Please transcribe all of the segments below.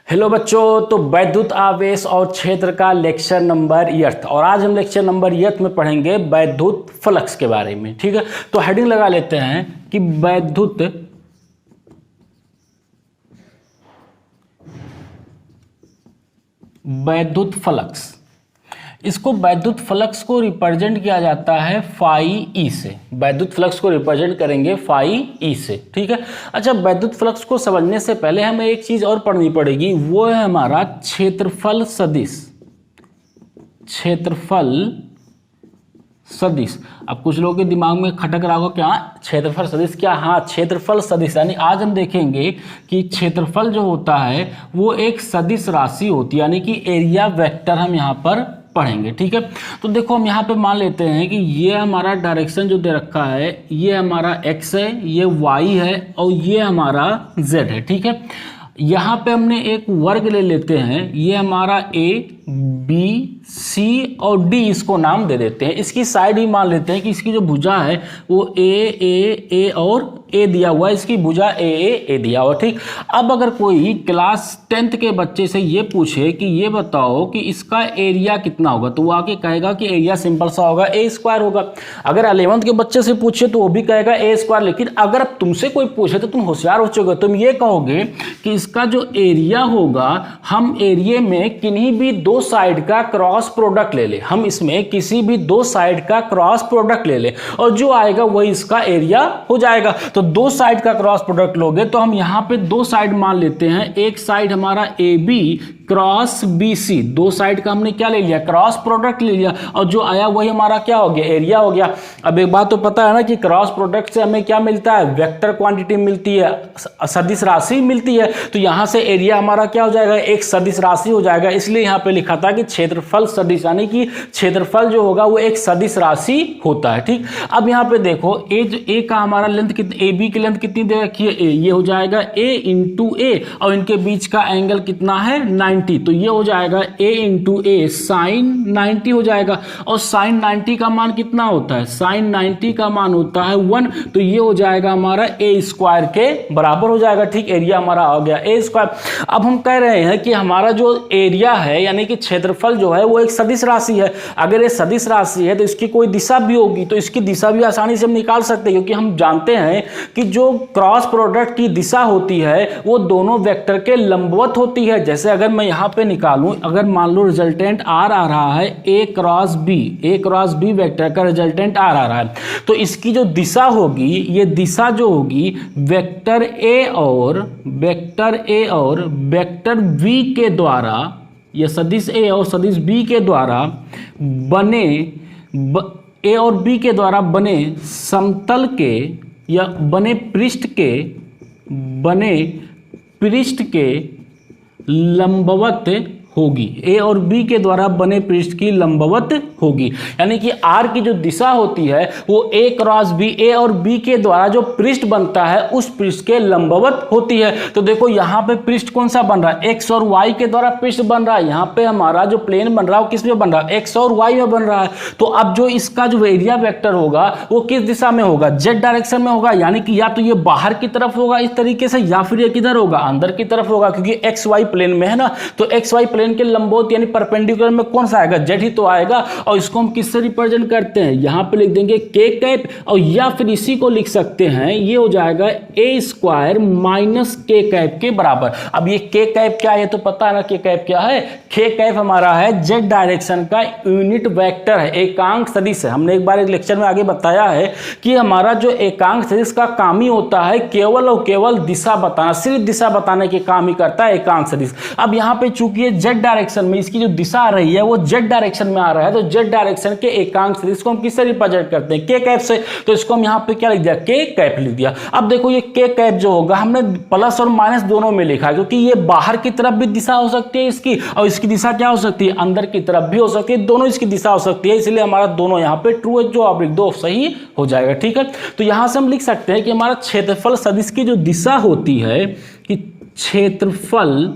Hello बच्चों, तो वैद्युत आवेश और क्षेत्र का लेक्चर नंबर 8 और आज हम लेक्चर नंबर 8 में पढ़ेंगे वैद्युत फ्लक्स के बारे में। ठीक है, तो हेडिंग लगा लेते हैं कि वैद्युत फ्लक्स। इसको वैद्युत फ्लक्स को रिप्रेजेंट किया जाता है फाई ई से। वैद्युत फ्लक्स को रिप्रेजेंट करेंगे फाई ई से। ठीक है, अच्छा, वैद्युत फ्लक्स को समझने से पहले हमें एक चीज और पढ़नी पड़ेगी, वो है हमारा क्षेत्रफल सदिश। क्षेत्रफल सदिश। अब कुछ लोगों के दिमाग में खटक रहा होगा, क्या क्षेत्रफल सदिश क्या? हाँ, क्षेत्रफल सदिश यानी आज हम देखेंगे कि क्षेत्रफल जो होता है वो एक सदिश राशि होती है, यानी कि एरिया वेक्टर हम यहाँ पर पढ़ेंगे। ठीक है, तो देखो हम यहाँ पे मान लेते हैं कि ये हमारा डायरेक्शन जो दे रखा है, ये हमारा x है, ये y है और ये हमारा z है। ठीक है, यहाँ पे हमने एक वर्ग ले लेते हैं, ये हमारा a b c और d इसको नाम दे देते हैं। इसकी साइड ही मान लेते हैं कि इसकी जो भुजा है वो a और ए दिया हुआ है, इसकी भुजा ए दिया हुआ। ठीक, अब अगर कोई क्लास 10th के बच्चे से ये पूछे कि ये बताओ कि इसका एरिया कितना होगा, तो वो आके कहेगा कि एरिया सिंपल सा होगा, ए स्क्वायर होगा। अगर 11th के बच्चे से पूछे तो वो भी कहेगा ए स्क्वायर। लेकिन अगर अब तुमसे कोई पूछे तो तुम होशियार हो चुके, तुम ये कहोगे कि इसका जो एरिया होगा, हम एरिया में किन्हीं भी दो साइड का क्रॉस प्रोडक्ट ले ले, हम इसमें किसी भी दो साइड का क्रॉस प्रोडक्ट ले ले और जो आएगा वही इसका एरिया हो जाएगा। तो दो साइड का क्रॉस प्रोडक्ट लोगे तो हम यहां पे दो साइड मान लेते हैं, एक साइड हमारा A B cross B C, दो साइड का हमने क्या ले लिया, क्रॉस प्रोडक्ट ले लिया और जो आया वही हमारा क्या हो गया, एरिया हो गया। अब एक बात तो पता है ना कि क्रॉस प्रोडक्ट से हमें क्या मिलता है, वेक्टर क्वांटिटी मिलती है, सदिश राशि मिलती है। तो यहां से एरिया हमारा क्या हो जाएगा, एक सदिश राशि हो जाएगा। इसलिए यहां पे लिखा था कि क्षेत्रफल सदिश, यानी कि क्षेत्रफल जो होगा वो एक सदिश राशि होता है। ठीक, अब यहां पे देखो ए का हमारा लेंथ कितनी, ए बी की लेंथ कितनी दे रखी है, ए, ये हो जाएगा ए इंटू ए और इनके बीच का एंगल कितना है 90, तो ये हो जाएगा ए इंटू ए साइन 90 हो जाएगा। और साइन 90 का मान कितना होता है, साइन 90 का मान होता है 1, तो ये हो जाएगा हमारा ए स्क्वायर के बराबर हो जाएगा। ठीक, एरिया हमारा आ गया ए स्क्वायर। अब हम कह रहे हैं कि हमारा जो एरिया है यानी कि क्षेत्रफल जो है वो एक सदिश राशि है। अगर ये सदिश राशि है तो इसकी कोई दिशा भी होगी, तो इसकी दिशा भी आसानी से हम निकाल सकते हैं, क्योंकि हम जानते हैं कि जो क्रॉस प्रोडक्ट की दिशा होती है वो दोनों वेक्टर के लंबवत होती है। जैसे अगर मैं यहां पे निकालूं, अगर मान लो रिजल्टेंट आर आ रहा है ए क्रॉस बी वेक्टर का रिजल्टेंट आर आ रहा है, तो इसकी जो दिशा होगी, ये दिशा जो होगी वेक्टर ए और वेक्टर बी के द्वारा, ये सदिश ए और सदिश बी के द्वारा बने ए और बी के द्वारा बने समतल के या बने पृष्ठ के लंबवत होगी, ए और बी के द्वारा बने पृष्ठ की लंबवत होगी। यानी कि आर की जो दिशा होती है वो ए क्रॉस बी, ए और बी के द्वारा जो पृष्ठ बनता है उस पृष्ठ के लंबवत होती है। तो देखो यहाँ पे पृष्ठ कौन सा बन रहा है, एक्स और वाई के द्वारा पृष्ठ बन रहा है। यहाँ पे हमारा जो प्लेन बन रहा है वो किस में बन रहा है, एक्स और वाई में बन रहा है। तो अब जो इसका जो एरिया वेक्टर होगा वो किस दिशा में होगा, जेड डायरेक्शन में होगा। यानी कि या तो ये बाहर की तरफ होगा इस तरीके से, या फिर ये किधर होगा, अंदर की तरफ होगा, क्योंकि एक्स वाई प्लेन में है ना। तो एक्स वाई प्लेन के लंबवत यानी परपेंडिकुलर में कौन सा आएगा, जेड ही तो आएगा। और इसको हम किससे रिप्रेजेंट करते हैं, यहां पे लिख देंगे के कैप, और या फिर इसी को लिख सकते हैं, ये हो जाएगा ए स्क्वायर माइनस के कैप के बराबर। अब ये के कैप क्या है, तो पता है ना के कैप क्या है, के कैप हमारा है जेड डायरेक्शन का यूनिट वेक्टर है, एकांक सदिश है। हमने एक बार एक लेक्चर में आगे बताया है कि हमारा जो एकांक सदिश का काम ही होता है केवल और केवल दिशा बताना, सिर्फ दिशा बताने के काम ही करता है एकांक सदिश। अब यहां पे चूंकि जेड डायरेक्शन में इसकी जो दिशा आ रही है वो जेड डायरेक्शन में आ रहा है, तो जेड डायरेक्शन के एकांक सदिश को हम किससे रिप्रेजेंट करते हैं, के कैप से। तो इसको हम यहां पे क्या लिख दिया, के कैप लिख दिया। अब देखो ये के कैप जो होगा हमने प्लस और माइनस दोनों में लिखा है, क्योंकि ये बाहर की तरफ भी दिशा हो सकती है इसकी, और इसकी दिशा क्या हो सकती है, अंदर की तरफ भी हो सकती है, दोनों इसकी दिशा हो सकती है। इसलिए हमारा दोनों यहाँ पे ट्रू है, जो आप लिख दो सही हो जाएगा। ठीक है, तो यहां से हम लिख सकते हैं कि हमारा क्षेत्रफल सदिश की जो दिशा होती है कि क्षेत्रफल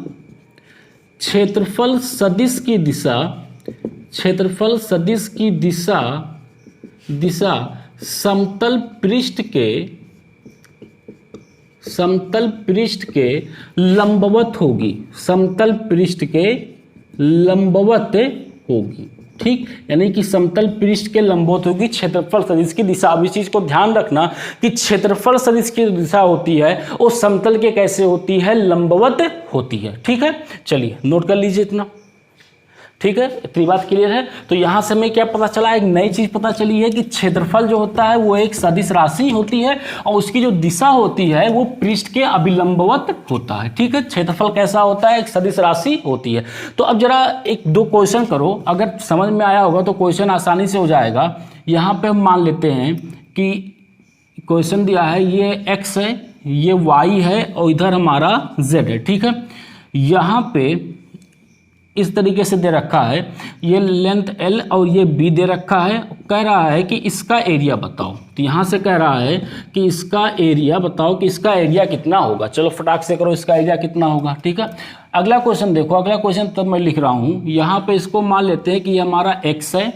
सदिश की दिशा समतल पृष्ठ के समतल पृष्ठ के लंबवत होगी, समतल पृष्ठ के लंबवत होगी। ठीक, यानी कि समतल पृष्ठ के लंबवत होगी क्षेत्रफल सदिश की दिशा। अब इस चीज को ध्यान रखना कि क्षेत्रफल सदिश की दिशा होती है वो समतल के कैसे होती है, लंबवत होती है। ठीक है, चलिए नोट कर लीजिए इतना। ठीक है, इतनी बात क्लियर है। तो यहां से हमें क्या पता चला, एक नई चीज पता चली है कि क्षेत्रफल जो होता है वो एक सदिश राशि होती है और उसकी जो दिशा होती है वो पृष्ठ के अभिलंबवत होता है। ठीक है, क्षेत्रफल कैसा होता है, एक सदिश राशि होती है। तो अब जरा एक दो क्वेश्चन करो, अगर समझ में आया होगा तो क्वेश्चन आसानी से हो जाएगा। यहां पे हम मान लेते हैं कि क्वेश्चन दिया है ये x है, ये y है और इधर हमारा z है। ठीक है, यहां पे इस तरीके से दे रखा है, ये लेंथ L और ये B दे रखा है। कह रहा है कि इसका एरिया बताओ। तो यहाँ से कह रहा है कि इसका एरिया बताओ कि इसका एरिया कितना होगा। चलो फटाक से करो, इसका एरिया कितना होगा। ठीक है, अगला क्वेश्चन देखो, अगला क्वेश्चन तब मैं लिख रहा हूँ। यहाँ पे इसको मान लेते हैं कि ये हमारा x है,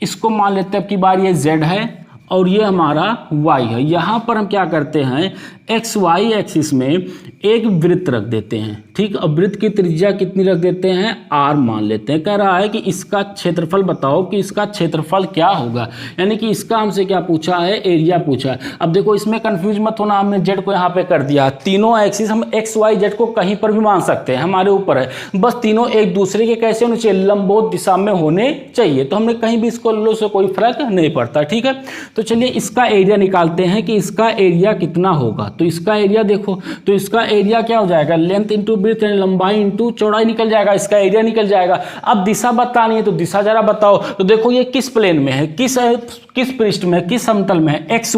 इसको मान लेते हैं अब की बार ये z है और ये हमारा y है। यहाँ पर हम क्या करते हैं, एक्स वाई एक्सिस में एक वृत्त रख देते हैं। ठीक, अब वृत्त की त्रिज्या कितनी रख देते हैं, r मान लेते हैं। कह रहा है कि इसका क्षेत्रफल बताओ कि इसका क्षेत्रफल क्या होगा, यानी कि इसका हमसे क्या पूछा है, एरिया पूछा है। अब देखो इसमें कंफ्यूज मत होना, हमने z को यहाँ पे कर दिया। तीनों एक्सिस हम x y z को कहीं पर भी मान सकते हैं, हमारे ऊपर है, बस तीनों एक दूसरे के कैसे होने चाहिए, लंबवत दिशा में होने चाहिए। तो हमने कहीं भी इसको लो से कोई फर्क नहीं पड़ता। ठीक है, तो चलिए इसका एरिया निकालते हैं कि इसका एरिया कितना होगा। तो इसका एरिया देखो, तो इसका एरिया क्या हो जाएगा, लेंथ इंटू ब्रेथ, लंबाई इंटू चौड़ाई निकल जाएगा, इसका एरिया निकल जाएगा। अब दिशा बतानी है तो दिशा जरा बताओ। तो देखो ये किस प्लेन में है, किस पृष्ठ में है, किस समतल में है, एक्स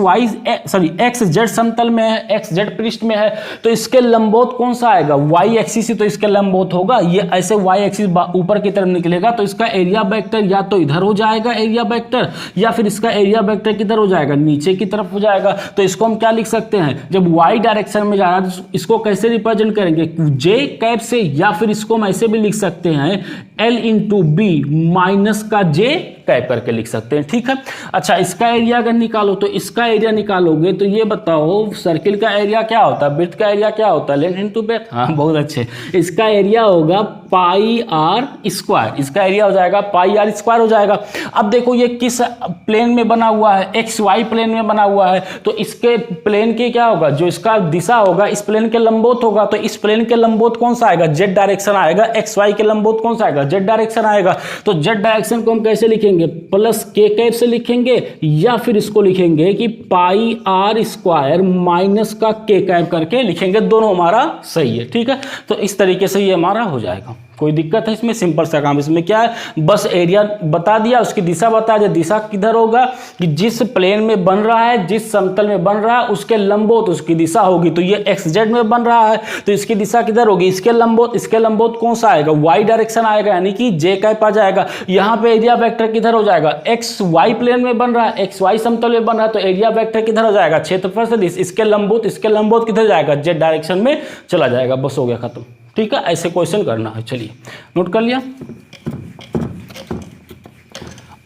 जेड समतल में है, एक्स जेड पृष्ठ में है। तो इसके लंबवत कौन सा आएगा, वाई एक्सिस, तो इसके लंबवत होगा। ये ऐसे वाई एक्सिस ऊपर की तरफ निकलेगा तो इसका एरिया वेक्टर या तो इधर हो जाएगा एरिया वेक्टर, या फिर इसका एरिया वेक्टर किधर हो जाएगा, नीचे की तरफ हो जाएगा। तो इसको हम क्या लिख सकते हैं, जब वाई डायरेक्शन में जा रहा है तो इसको कैसे रिप्रेजेंट करेंगे, जे कैप से, या फिर इसको हम ऐसे भी लिख सकते हैं एल इंटू बी माइनस का जे कैप करके लिख सकते हैं। ठीक है, अच्छा इसका एरिया अगर निकालो तो इसका एरिया निकालोगे तो ये बताओ सर्किल का एरिया क्या होता है, वृत्त का एरिया क्या होता है, लेंथ इंटू ब्रेथ। हाँ बहुत अच्छे, इसका एरिया होगा पाई आर स्क्वायर, इसका एरिया हो जाएगा पाई आर स्क्वायर हो जाएगा। अब देखो ये किस प्लेन में बना हुआ है, एक्स वाई प्लेन में बना हुआ है, तो इसके प्लेन के क्या होगा, जो इसका दिशा होगा इस प्लेन के लंबवत होगा। तो इस प्लेन के लंबवत कौन सा आएगा, जेड डायरेक्शन आएगा। एक्स वाई के लंबवत कौन सा आएगा, जेड डायरेक्शन आएगा। तो जेड डायरेक्शन को हम कैसे लिखेंगे, प्लस के कैप से लिखेंगे, या फिर इसको लिखेंगे कि पाई आर स्क्वायर माइनस का के कैप करके लिखेंगे, दोनों हमारा सही है। ठीक है, तो इस तरीके से ये हमारा हो जाएगा। कोई दिक्कत है इसमें, सिंपल सा काम। इसमें क्या है, बस एरिया बता दिया, उसकी दिशा बता दिया। दिशा किधर होगा कि जिस प्लेन में बन रहा है, जिस समतल में बन रहा है उसके लंबवत उसकी दिशा होगी। तो ये एक्स जेड में बन रहा है तो इसकी दिशा किधर होगी, इसके लंबवत। इसके लंबवत कौन सा आएगा, वाई डायरेक्शन आएगा, यानी कि जे कैप आ जाएगा। यहाँ पे एरिया वेक्टर किधर हो जाएगा, एक्स वाई प्लेन में बन रहा है, एक्स वाई समतल में बन रहा है, तो एरिया वेक्टर किधर हो जाएगा, क्षेत्रफल सदिश। इसके लंबवत किधर जाएगा, जेड डायरेक्शन में चला जाएगा। बस हो गया खत्म। ठीक है, ऐसे क्वेश्चन करना है। चलिए नोट कर लिया।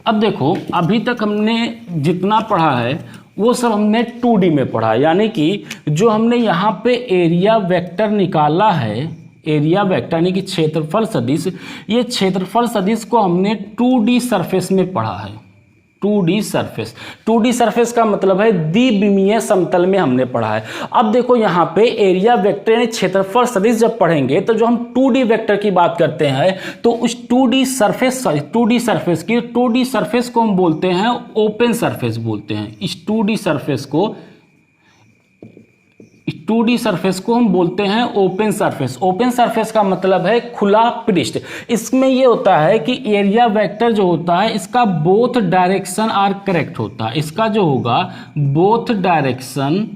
अब देखो अभी तक हमने जितना पढ़ा है वो सब हमने 2D में पढ़ा, यानी कि जो हमने यहाँ पे एरिया वेक्टर निकाला है, एरिया वेक्टर यानी कि क्षेत्रफल सदिश, ये क्षेत्रफल सदिश को हमने 2D सरफेस में पढ़ा है। 2D सरफेस, 2D सरफेस का मतलब है द्विविमीय समतल में हमने पढ़ा है। अब देखो यहाँ पे एरिया वेक्टर यानी क्षेत्रफल सदिश जब पढ़ेंगे तो जो हम 2D वेक्टर की बात करते हैं तो उस 2D सरफेस को हम बोलते हैं ओपन सरफेस बोलते हैं। इस 2D सरफेस को हम बोलते हैं ओपन सरफेस। ओपन सरफेस का मतलब है खुला पृष्ठ। इसमें यह होता है कि एरिया वेक्टर जो होता है इसका बोथ डायरेक्शन आर करेक्ट होता है। इसका जो होगा बोथ डायरेक्शन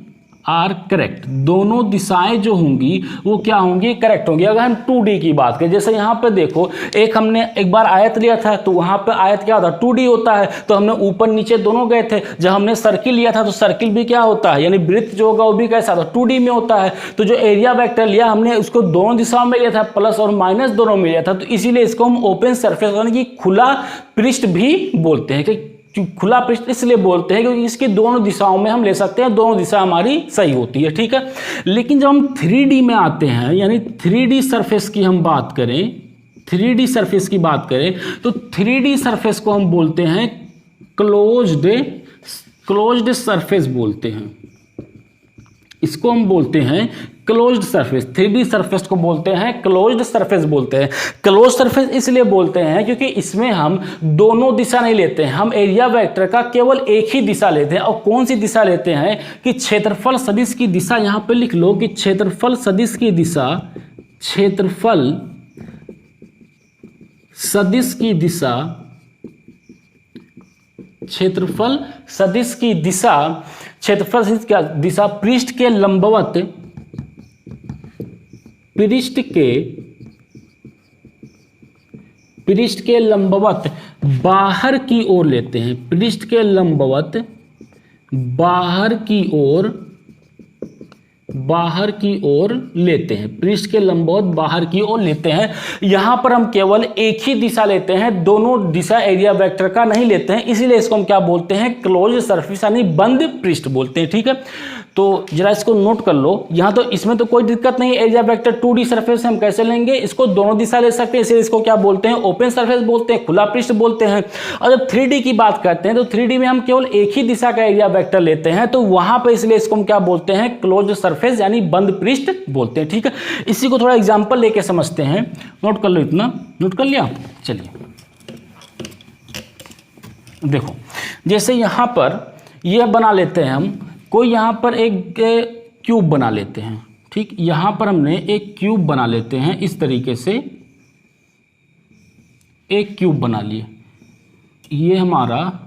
आर करेक्ट, दोनों दिशाएं जो होंगी वो क्या होंगी, करेक्ट होंगी। अगर हम 2D की बात करें, जैसे यहाँ पे देखो हमने एक बार आयत लिया था तो वहाँ पे आयत क्या होता है, 2D होता है, तो हमने ऊपर नीचे दोनों गए थे। जब हमने सर्किल लिया था तो सर्किल भी क्या होता है, यानी वृत्त जो होगा वो भी कैसा था, 2D में होता है। तो जो एरिया वेक्टर लिया हमने उसको दोनों दिशाओं में लिया था, प्लस और माइनस दोनों में लिया था, तो इसीलिए इसको हम ओपन सर्फेस यानी कि खुला पृष्ठ भी बोलते हैं। खुला पृष्ठ इसलिए बोलते हैं क्योंकि इसकी दोनों दिशाओं में हम ले सकते हैं, दोनों दिशा हमारी सही होती है, ठीक है। लेकिन जब हम 3D में आते हैं, यानी 3D सरफेस की हम बात करें, 3D सरफेस की बात करें, तो 3D सरफेस को हम बोलते हैं क्लोज्ड सरफेस बोलते हैं। इसको हम बोलते हैं क्लोज्ड सरफेस। 3D सरफेस को बोलते हैं क्लोज्ड सरफेस बोलते हैं। क्लोज सरफेस इसलिए बोलते हैं क्योंकि इसमें हम दोनों दिशा नहीं लेते हैं, हम एरिया वेक्टर का केवल एक ही दिशा लेते हैं। और कौन सी दिशा लेते हैं कि क्षेत्रफल सदिश की दिशा, यहां पे लिख लो कि क्षेत्रफल सदिश की दिशा, क्षेत्रफल सदिश की दिशा, क्षेत्रफल सदिश की दिशा, क्षेत्रफल सदिश की दिशा पृष्ठ के लंबवत, पृष्ठ के लंबवत बाहर की ओर लेते हैं, पृष्ठ के लंबवत बाहर की ओर लेते हैं, पृष्ठ के लंबवत बाहर की ओर लेते हैं। यहां पर हम केवल एक ही दिशा लेते हैं, दोनों दिशा एरिया वेक्टर का नहीं लेते हैं, इसीलिए इसको हम क्या बोलते हैं, क्लोज सरफेस यानी बंद पृष्ठ बोलते हैं, ठीक है। तो जरा इसको नोट कर लो, यहां तो इसमें तो कोई दिक्कत नहीं, एरिया वेक्टर 2D सरफेस हम कैसे लेंगे, इसको दोनों दिशा ले सकते हैं, इसलिए इसको क्या बोलते हैं, ओपन सरफेस बोलते हैं, खुला पृष्ठ बोलते हैं। और जब 3D की बात करते हैं तो 3D में हम केवल एक ही दिशा का एरिया वेक्टर लेते हैं, तो वहां पर इसलिए इसको हम क्या बोलते हैं, क्लोज्ड सरफेस यानी बंद पृष्ठ बोलते हैं, ठीक है। इसी को थोड़ा एग्जाम्पल लेके समझते हैं, नोट कर लो, इतना नोट कर लिया। चलिए देखो, जैसे यहां पर यह बना लेते हैं हम, कोई यहां पर एक क्यूब बना लेते हैं, ठीक, यहां पर हमने एक क्यूब बना लेते हैं, इस तरीके से एक क्यूब बना लिए, ये हमारा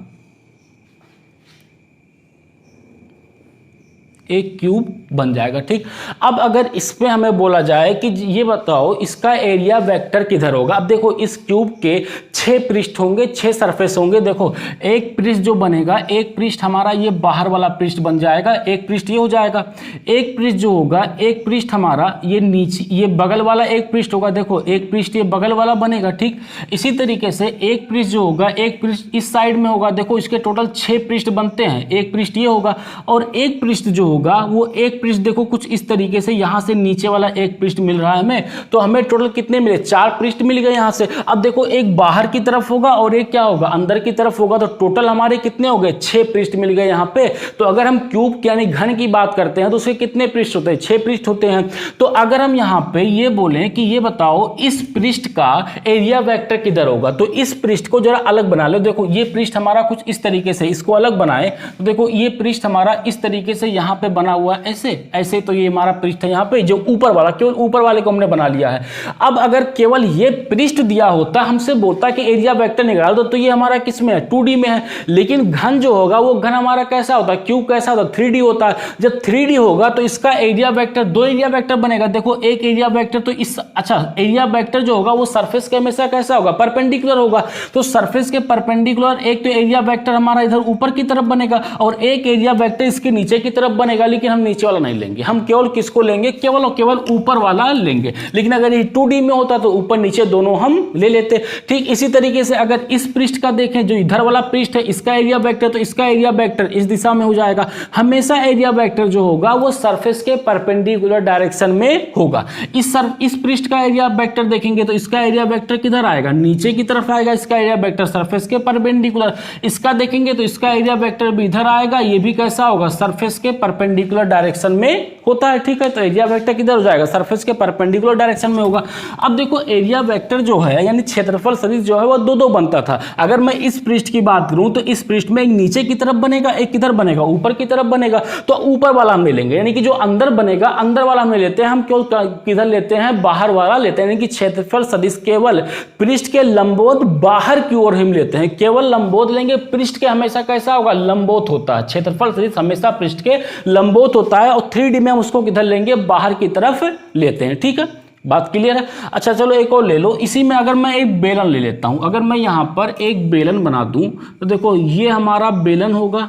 एक क्यूब बन जाएगा, ठीक। अब अगर इस पे हमें बोला जाए कि ये बताओ इसका एरिया वेक्टर किधर होगा। अब देखो इस क्यूब के 6 पृष्ठ होंगे, 6 सरफेस होंगे। देखो एक पृष्ठ जो बनेगा, एक पृष्ठ हमारा ये बाहर वाला पृष्ठ बन जाएगा, एक पृष्ठ ये हो जाएगा, एक पृष्ठ जो होगा, एक पृष्ठ हमारा ये नीचे, ये बगल वाला एक पृष्ठ होगा। देखो एक पृष्ठ ये बगल वाला बनेगा, ठीक। इसी तरीके से एक पृष्ठ जो होगा, एक पृष्ठ इस साइड में होगा। देखो इसके टोटल 6 पृष्ठ बनते हैं, एक पृष्ठ ये होगा और एक पृष्ठ जो वो एक पृष्ठ देखो कुछ इस तरीके से, यहां से नीचे वाला एक पृष्ठ मिल रहा है हमें, तो हमें टोटल कितने मिले, 4 पृष्ठ मिल गए यहां से। अब देखो एक बाहर की तरफ होगा और एक क्या होगा, अंदर की तरफ होगा, तो टोटल हमारे कितने हो गए, 6 पृष्ठ मिल गए यहां पे। तो अगर हम क्यूब यानी घन की बात करते हैं तो उसके कितने पृष्ठ होते हैं, 6 पृष्ठ होते हैं। तो अगर हम यहां पे ये बोलें कि ये बताओ इस पृष्ठ का एरिया वेक्टर किधर होगा, तो इस पृष्ठ को जरा अलग बना लो। देखो ये पृष्ठ हमारा कुछ इस तरीके से, इसको अलग बनाए तो देखो ये पृष्ठ हमारा इस तरीके से यहां पे बना हुआ है, ऐसे ऐसे। तो ये हमारा पृष्ठ है यहाँ पे, जो ऊपर वाला, केवल ऊपर वाले को हमने बना लिया है। अब अगर केवल ये पृष्ठ दिया होता, हमसे बोलता कि एरिया वेक्टर निकाल दो, तो ये हमारा किस में है, 2D में है। लेकिन घन जो होगा वो घन हमारा कैसा होता है, क्यूब कैसा होता है, 3D होता है। जब 3D होगा तो इसका एरिया वेक्टर, 2 एरिया वेक्टर बनेगा। देखो एक एरिया वेक्टर तो इस, अच्छा एरिया वेक्टर जो होगा वो सरफेस के हमेशा कैसा होगा, परपेंडिकुलर होगा। तो सरफेस के परपेंडिकुलर एक तो एरिया वेक्टर हमारा इधर ऊपर की तरफ बनेगा और एक एरिया वेक्टर इसके नीचे की तरफ बनेगा। लेकिन हम नीचे वाला नहीं लेंगे, हम केवल किसको लेंगे, केवल और केवल ऊपर वाला लेंगे। लेकिन अगर ये 2D में होता तो ऊपर नीचे दोनों हम ले लेते। ठीक इसी तरीके से अगर इस पृष्ठ का देखें, जो इधर वाला पृष्ठ है, इसका एरिया वेक्टर, तो इसका एरिया वेक्टर इस दिशा में हो जाएगा। हमेशा एरिया वेक्टर जो होगा वो सरफेस के परपेंडिकुलर डायरेक्शन में होगा। इस पृष्ठ का एरिया वेक्टर देखेंगे तो इसका एरिया वेक्टर किधर आएगा, नीचे की तरफ आएगा। इसका एरिया वेक्टर सरफेस के परपेंडिकुलर। इसका देखेंगे तो इसका एरिया वेक्टर भी इधर आएगा, ये भी कैसा होगा, सरफेस के परपेंडिकुलर डायरेक्शन में होता है। ठीक है, तो एरिया वेक्टर किधर हो जाएगा, सरफेस के परपेंडिकुलर डायरेक्शन में होगा। अब देखो एरिया वेक्टर जो है यानी क्षेत्रफल सदिश जो है वो दो बनता था। अगर मैं इस पृष्ठ की बात करूं तो इस पृष्ठ में एक नीचे की तरफ बनेगा, एक किधर बनेगा, ऊपर की तरफ बनेगा। तो ऊपर वाला हम ले लेंगे, यानी कि जो अंदर बनेगा अंदर वाला हम ले लेते हैं। हम केवल किधर लेते हैं, बाहर वाला लेते हैं, यानी कि क्षेत्रफल सदिश केवल पृष्ठ के लंबवत बाहर की ओर हम लेते हैं। केवल लंबवत लेंगे, पृष्ठ के हमेशा कैसा होगा, लंबवत होता है। क्षेत्रफल सदिश हमेशा पृष्ठ के लंबवत होता है और 3D में हम उसको किधर लेंगे, बाहर की तरफ लेते हैं। ठीक है, बात क्लियर है। अच्छा चलो एक और ले लो। इसी में अगर मैं एक बेलन ले लेता हूं, अगर मैं यहां पर एक बेलन बना दूं तो देखो ये हमारा बेलन होगा,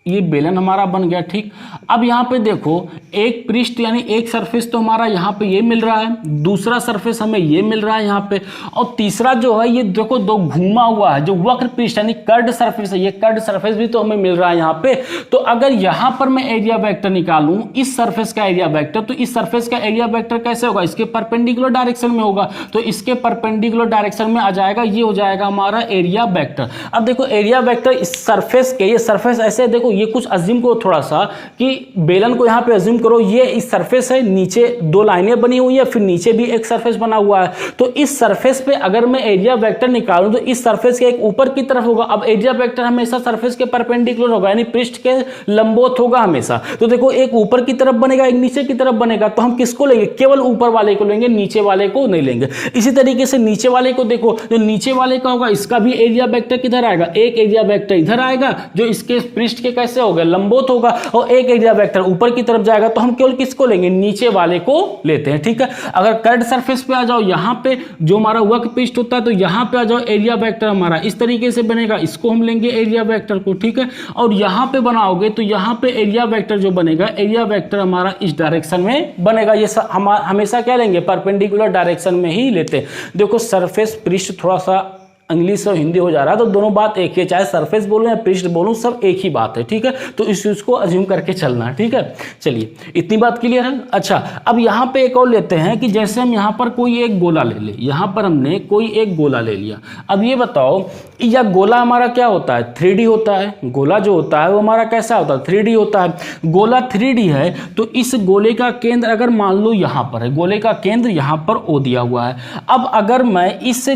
ये बेलन हमारा बन गया। ठीक, अब यहाँ पे देखो एक पृष्ठ यानी एक सरफेस तो हमारा यहाँ पे ये मिल रहा है, दूसरा सरफेस हमें ये मिल रहा है यहाँ पे, और तीसरा जो है ये देखो दो घूमा हुआ है जो वक्र पृष्ठ यानी कर्ड सरफेस है, ये कर्ड सरफेस भी तो हमें मिल रहा है यहाँ पे। तो अगर यहाँ पर मैं एरिया वेक्टर निकालूं इस सरफेस का एरिया वेक्टर, तो इस सरफेस का एरिया वेक्टर कैसे होगा, इसके परपेंडिकुलर डायरेक्शन में होगा, तो इसके परपेंडिकुलर डायरेक्शन में आ जाएगा, ये हो जाएगा हमारा एरिया वेक्टर। अब देखो एरिया वेक्टर इस सरफेस के, ये सरफेस ऐसे देखो, ये कुछ अज्यूम करो थोड़ा सा कि बेलन को यहाँ पे अज्यूम करो, ये इस सरफेस है, नीचे दो लाइनें बनी हुई है, फिर नीचे भी एक सरफेस बना हुआ है। तो इस सरफेस पे अगर मैं एरिया वेक्टर निकालूं तो इस सरफेस के एक ऊपर की तरफ होगा। अब एरिया वेक्टर हमेशा सरफेस के परपेंडिकुलर होगा यानी पृष्ठ के लंबवत होगा हमेशा। तो देखो एक ऊपर की तरफ बनेगा, एक नीचे की तरफ बनेगा, तो हम किसको लेंगे, केवल ऊपर वाले को लेंगे, नीचे वाले को नहीं लेंगे। इसी तरीके से नीचे वाले को देखो, जो नीचे वाले का होगा इसका भी एरिया वेक्टर किधर आएगा, एक एरिया वेक्टर इधर आएगा जो इसके पृष्ठ के कैसे होगा, लंबवत होगा, और एक एरिया वेक्टर ऊपर की तरफ जाएगा। तो हम केवल किसको लेंगे, नीचे वाले को लेते हैं। ठीक है, अगर कर्ड सरफेस पे आ जाओ, यहां पे जो हमारा वक्र पृष्ठ होता है, तो यहां पे आ जाओ, एरिया वेक्टर हमारा इस तरीके से बनेगा, इसको हम लेंगे एरिया वेक्टर को। ठीक है, और यहां पे बनाओगे तो यहां पे एरिया वेक्टर जो बनेगा, एरिया वेक्टर हमारा इस डायरेक्शन में बनेगा। ये हम हमेशा क्या लेंगे, परपेंडिकुलर डायरेक्शन में ही लेते हैं। देखो सरफेस पृष्ठ थोड़ा सा इंग्लिश और हिंदी हो जा रहा है, तो दोनों बात एक ही है, चाहे सरफेस बोलूं या पृष्ठ बोलूं सब एक ही बात है। ठीक है, तो इस चीज को अज्यूम करके चलना है। ठीक है, चलिए इतनी बात क्लियर है। अच्छा, अब यहां पे एक और लेते हैं कि जैसे हम यहां पर कोई एक गोला ले ले, यहां पर हमने कोई एक गोला ले लिया। अब ये बताओ यह गोला हमारा क्या होता है, 3D होता है। गोला जो होता है वो हमारा कैसा होता है, 3D होता है। गोला 3D है तो इस गोले का केंद्र अगर मान लो यहां पर है, गोले का केंद्र यहां पर O दिया हुआ है। अब अगर मैं इस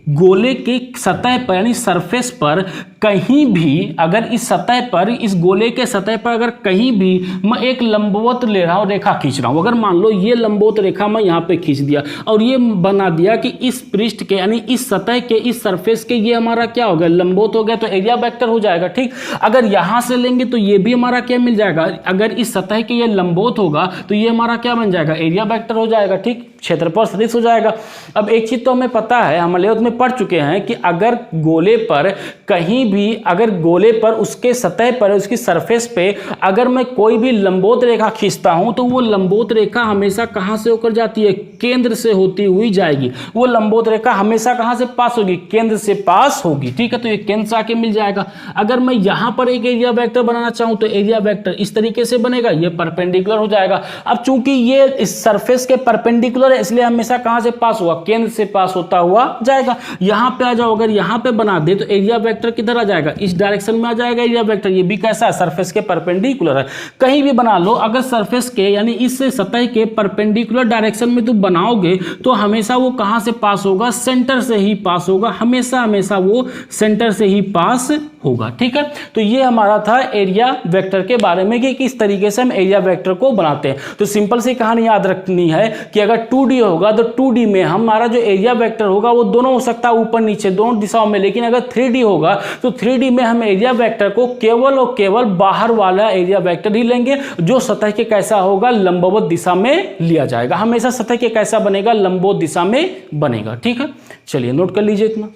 गोले के सतह पर यानी सरफेस पर कहीं भी, अगर इस सतह पर, इस गोले के सतह पर अगर कहीं भी मैं एक लंबवत ले रहा हूं, रेखा खींच रहा हूं, अगर मान लो ये लंबवत रेखा मैं यहां पे खींच दिया और ये बना दिया कि इस पृष्ठ के यानी इस सतह के, इस सरफेस के, ये हमारा क्या हो गया, लंबवत हो गया, तो एरिया वेक्टर हो जाएगा। ठीक, अगर यहां से लेंगे तो ये भी हमारा क्या मिल जाएगा, अगर इस सतह के ये लंबवत होगा तो ये हमारा क्या बन जाएगा, एरिया वेक्टर हो जाएगा। ठीक, क्षेत्रफल सदिश हो जाएगा। अब एक चीज तो हमें पता है, हम लेवल में पढ़ चुके हैं कि अगर गोले पर कहीं भी, अगर गोले पर उसके सतह पर, उसकी सरफेस पे अगर मैं कोई भी लंबवत रेखा खींचता हूं तो वो लंबवत रेखा हमेशा कहां से होकर जाती है, केंद्र से होती हुई जाएगी। वो लंबवत रेखा हमेशा कहां से पास होगी, केंद्र से पास होगी। ठीक है, तो ये केंद्र से आके मिल जाएगा। अगर मैं यहां पर एक एरिया वेक्टर बनाना चाहूं तो एरिया वेक्टर इस तरीके से बनेगा, ये परपेंडिकुलर हो जाएगा। अब चूंकि ये इस सरफेस के परपेंडिकुलर है इसलिए हमेशा कहां से पास हुआ, केंद्र से पास होता हुआ जाएगा। यहां पे आ जाओ, अगर यहां पे बना दे तो एरिया वेक्टर किधर आ जाएगा, इस डायरेक्शन में आ जाएगा एरिया वेक्टर। ये भी कैसा है, सरफेस के परपेंडिकुलर है। कहीं भी बना लो, अगर सरफेस के यानी इस सतह के परपेंडिकुलर डायरेक्शन में तुम बनाओगे तो हमेशा वो कहां से पास होगा, सेंटर से ही पास होगा, हमेशा हमेशा वो सेंटर से ही पास होगा। ठीक है, तो ये हमारा था एरिया वेक्टर के बारे में कि किस तरीके से हम एरिया वेक्टर को बनाते हैं। तो सिंपल सी कहानी याद रखनी है कि अगर 2D होगा तो 2D में हमारा जो एरिया वेक्टर होगा वो दोनों हो सकता है, ऊपर नीचे दोनों दिशाओं में। लेकिन अगर 3D होगा तो 3D में हम एरिया वेक्टर को केवल और केवल बाहर वाला एरिया वेक्टर ही लेंगे जो सतह के कैसा होगा, लंबवत दिशा में लिया जाएगा। हमेशा सतह के कैसा बनेगा, लंबवत दिशा में बनेगा। ठीक है, चलिए नोट कर लीजिए, इतना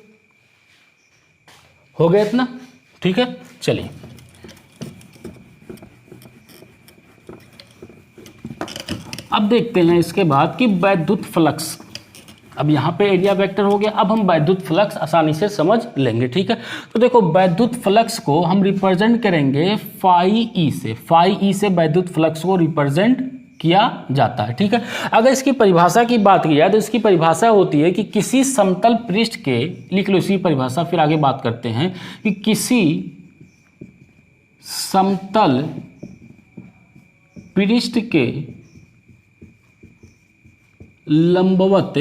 हो गया, इतना ठीक है। चलिए अब देखते हैं इसके बाद कि वैद्युत फ्लक्स। अब यहाँ पे एरिया वेक्टर हो गया, अब हम वैद्युत फ्लक्स आसानी से समझ लेंगे। ठीक है, तो देखो वैद्युत फ्लक्स को हम रिप्रेजेंट करेंगे फाई ई से। फाई ई से वैद्युत फ्लक्स को रिप्रेजेंट किया जाता है। ठीक है, अगर इसकी परिभाषा की बात की जाए तो इसकी परिभाषा होती है कि किसी समतल पृष्ठ के, लिख लो इसकी परिभाषा फिर आगे बात करते हैं, कि किसी समतल पृष्ठ के लंबवत,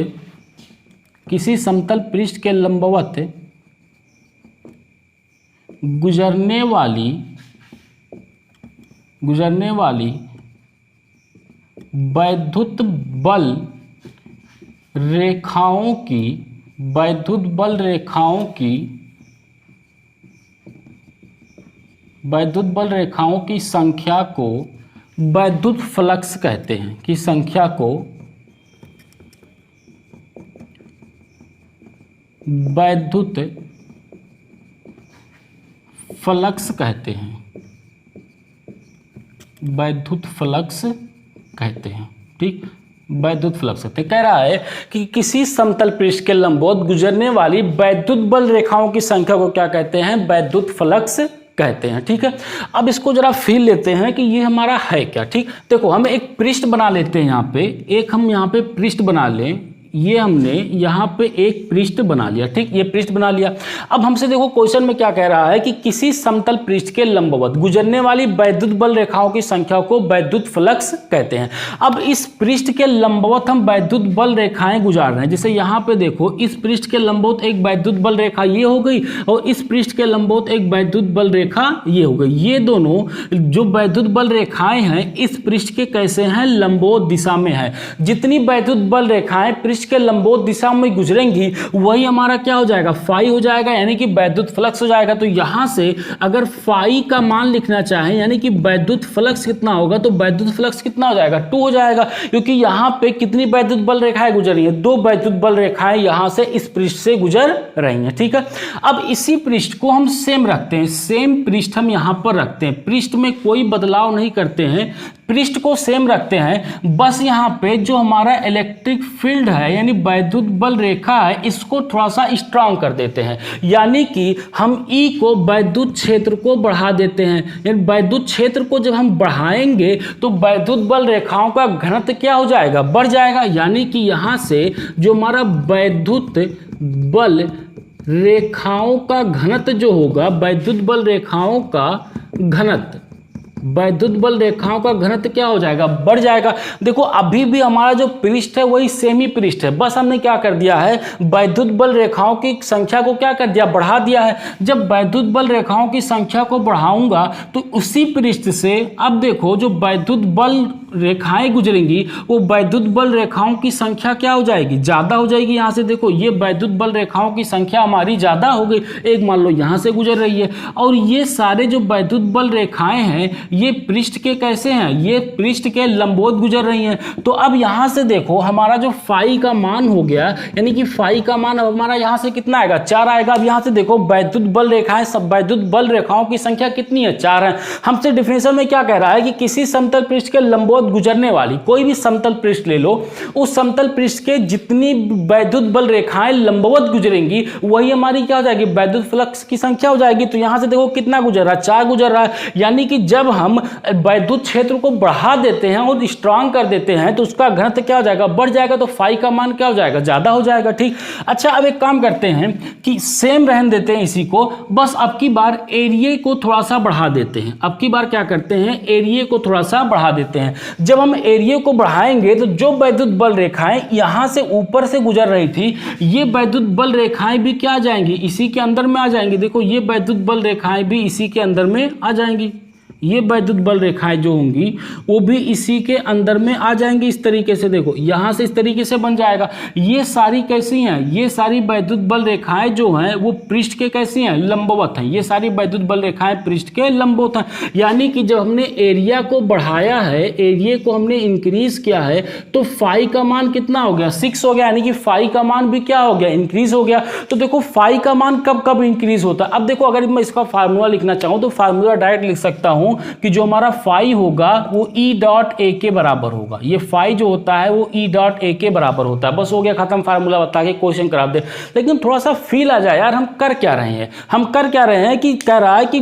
किसी समतल पृष्ठ के लंबवत गुजरने वाली वैद्युत बल रेखाओं की संख्या को वैद्युत फ्लक्स कहते हैं, कि संख्या को वैद्युत फ्लक्स कहते हैं। वैद्युत फ्लक्स कहते हैं। ठीक, वैद्युत फ्लक्स कहते हैं। कह रहा है कि किसी समतल पृष्ठ के लंबवत गुजरने वाली वैद्युत बल रेखाओं की संख्या को क्या कहते हैं? वैद्युत फ्लक्स कहते हैं। ठीक है, अब इसको जरा फील लेते हैं कि ये हमारा है क्या। ठीक, देखो हम एक पृष्ठ बना लेते हैं यहाँ पे, एक हम यहाँ पे पृष्ठ बना लें, ये हमने यहाँ पे एक पृष्ठ बना लिया। ठीक, ये पृष्ठ बना लिया। अब हमसे देखो क्वेश्चन में क्या कह रहा है कि किसी समतल पृष्ठ के लंबवत गुजरने वाली वैद्युत बल रेखाओं की संख्या को वैद्युत फ्लक्स कहते हैं। अब इस पृष्ठ के लंबवत हम वैद्युत बल रेखाएं गुजार रहे हैं। जैसे यहाँ पे देखो, इस पृष्ठ के लंबवत एक वैद्युत बल रेखा ये हो गई और इस पृष्ठ के लंबवत एक वैद्युत बल रेखा ये हो गई। ये दोनों जो वैद्युत बल रेखाएं हैं इस पृष्ठ के कैसे हैं? लंबवत दिशा में है। जितनी वैद्युत बल रेखाएं पृष्ठ के लंबवत दिशा में गुजरेंगी वही हमारा क्या हो जाएगा? फाई हो जाएगा, यानी कि वैद्युत फ्लक्स हो जाएगा। तो यहां से अगर फाई का मान लिखना चाहें, यानी कि वैद्युत फ्लक्स कितना होगा, तो वैद्युत फ्लक्स कितना हो जाएगा? 2 हो जाएगा, क्योंकि यहां पे कितनी वैद्युत बल रेखाएं गुजर रही है? 2 वैद्युत बल रेखाएं यहां से इस पृष्ठ से गुजर रही हैं। ठीक है, अब इसी पृष्ठ को हम सेम रखते हैं, सेम पृष्ठ हम यहां पर रखते हैं, पृष्ठ में कोई बदलाव नहीं करते हैं, पृष्ठ को सेम रखते हैं। बस यहाँ पे जो हमारा इलेक्ट्रिक फील्ड है यानी वैद्युत बल रेखा है, इसको थोड़ा सा स्ट्रांग कर देते हैं, यानी कि हम ई को वैद्युत क्षेत्र को बढ़ा देते हैं। यानी वैद्युत क्षेत्र को जब हम बढ़ाएंगे तो वैद्युत बल रेखाओं का घनत्व क्या हो जाएगा? बढ़ जाएगा। यानी कि यहाँ से जो हमारा वैद्युत बल रेखाओं का घनत्व जो होगा, वैद्युत बल रेखाओं का घनत्व, वैद्युत बल रेखाओं का घनत्व क्या हो जाएगा? बढ़ जाएगा। देखो अभी भी हमारा जो पृष्ठ है वही सेमी पृष्ठ है, बस हमने क्या कर दिया है? वैद्युत बल रेखाओं की संख्या को क्या कर दिया? बढ़ा दिया है। जब वैद्युत बल रेखाओं की संख्या को बढ़ाऊंगा तो उसी पृष्ठ से अब देखो जो वैद्युत बल रेखाएं गुजरेंगी वो वैद्युत बल रेखाओं की संख्या क्या हो जाएगी? ज्यादा हो जाएगी। यहां से देखो ये वैद्युत बल रेखाओं की संख्या हमारी ज्यादा हो गई, एक मान लो यहां से गुजर रही है, और ये सारे जो वैद्युत बल रेखाएं हैं ये पृष्ठ के कैसे हैं? ये पृष्ठ के लंबवत गुजर रही हैं। तो अब यहां से देखो हमारा जो फाई का मान हो गया, यानी कि फाई का मान अब हमारा यहां से कितना आएगा? 4 आएगा। अब यहां से देखो वैद्युत बल रेखाएं, सब वैद्युत बल रेखाओं की संख्या कितनी है? 4 है। हमसे डिफिनेशन में क्या कह रहा है कि किसी समतल पृष्ठ के लंबवत गुजरने वाली, कोई भी समतल पृष्ठ ले लो, उस समतल पृष्ठ के जितनी वैद्युत बल रेखाएं लंबवत गुजरेंगी वही हमारी क्या हो जाएगी? वैद्युत फ्लक्स की संख्या हो जाएगी। तो यहां से देखो कितना गुजर रहा है? 4 गुजर रहा है। यानी कि जब हम वैद्युत क्षेत्र को बढ़ा देते हैं और स्ट्रांग कर देते हैं तो उसका घनत्व क्या हो जाएगा? बढ़ जाएगा। तो फाई का मान क्या हो जाएगा? ज्यादा हो जाएगा। ठीक, अच्छा अब एक काम करते हैं कि सेम रहने देते हैं इसी को, बस अब की बार एरिया को थोड़ा सा बढ़ा देते हैं। अब की बार क्या करते हैं? एरिया को थोड़ा सा बढ़ा देते हैं। जब हम एरिया को बढ़ाएंगे तो जो वैद्युत बल रेखाएं यहां से ऊपर से गुजर रही थी, ये वैद्युत बल रेखाएं भी क्या आ जाएंगी? इसी के अंदर में आ जाएंगी। देखो ये वैद्युत बल रेखाएं भी इसी के अंदर में आ जाएंगी। ये वैद्युत बल रेखाएं जो होंगी वो भी इसी के अंदर में आ जाएंगी। इस तरीके से देखो यहां से इस तरीके से बन जाएगा। ये सारी कैसी हैं? ये सारी वैद्युत बल रेखाएं जो हैं वो पृष्ठ के कैसी हैं? लंबवत हैं। ये सारी वैद्युत बल रेखाएं पृष्ठ के लंबवत हैं। यानी कि जब हमने एरिया को बढ़ाया है, एरिया को हमने इंक्रीज किया है, तो फाई का मान कितना हो गया? 6 हो गया। यानी कि फाई का मान भी क्या हो गया? इंक्रीज हो गया। तो देखो फाई का मान कब कब इंक्रीज होता है? अब देखो अगर मैं इसका फार्मूला लिखना चाहूं तो फार्मूला डायरेक्ट लिख सकता हूं कि जो हमारा फाई होगा वो ई डॉट ए के बराबर होगा। ये फाई जो होता है वो ई डॉट ए के बराबर होता है। बस हो गया खत्म, फार्मूला बता के क्वेश्चन करा दे। लेकिन थोड़ा सा फील आ जाए यार, हम कर क्या रहे हैं? हम कर क्या रहे हैं कि कह रहा है कि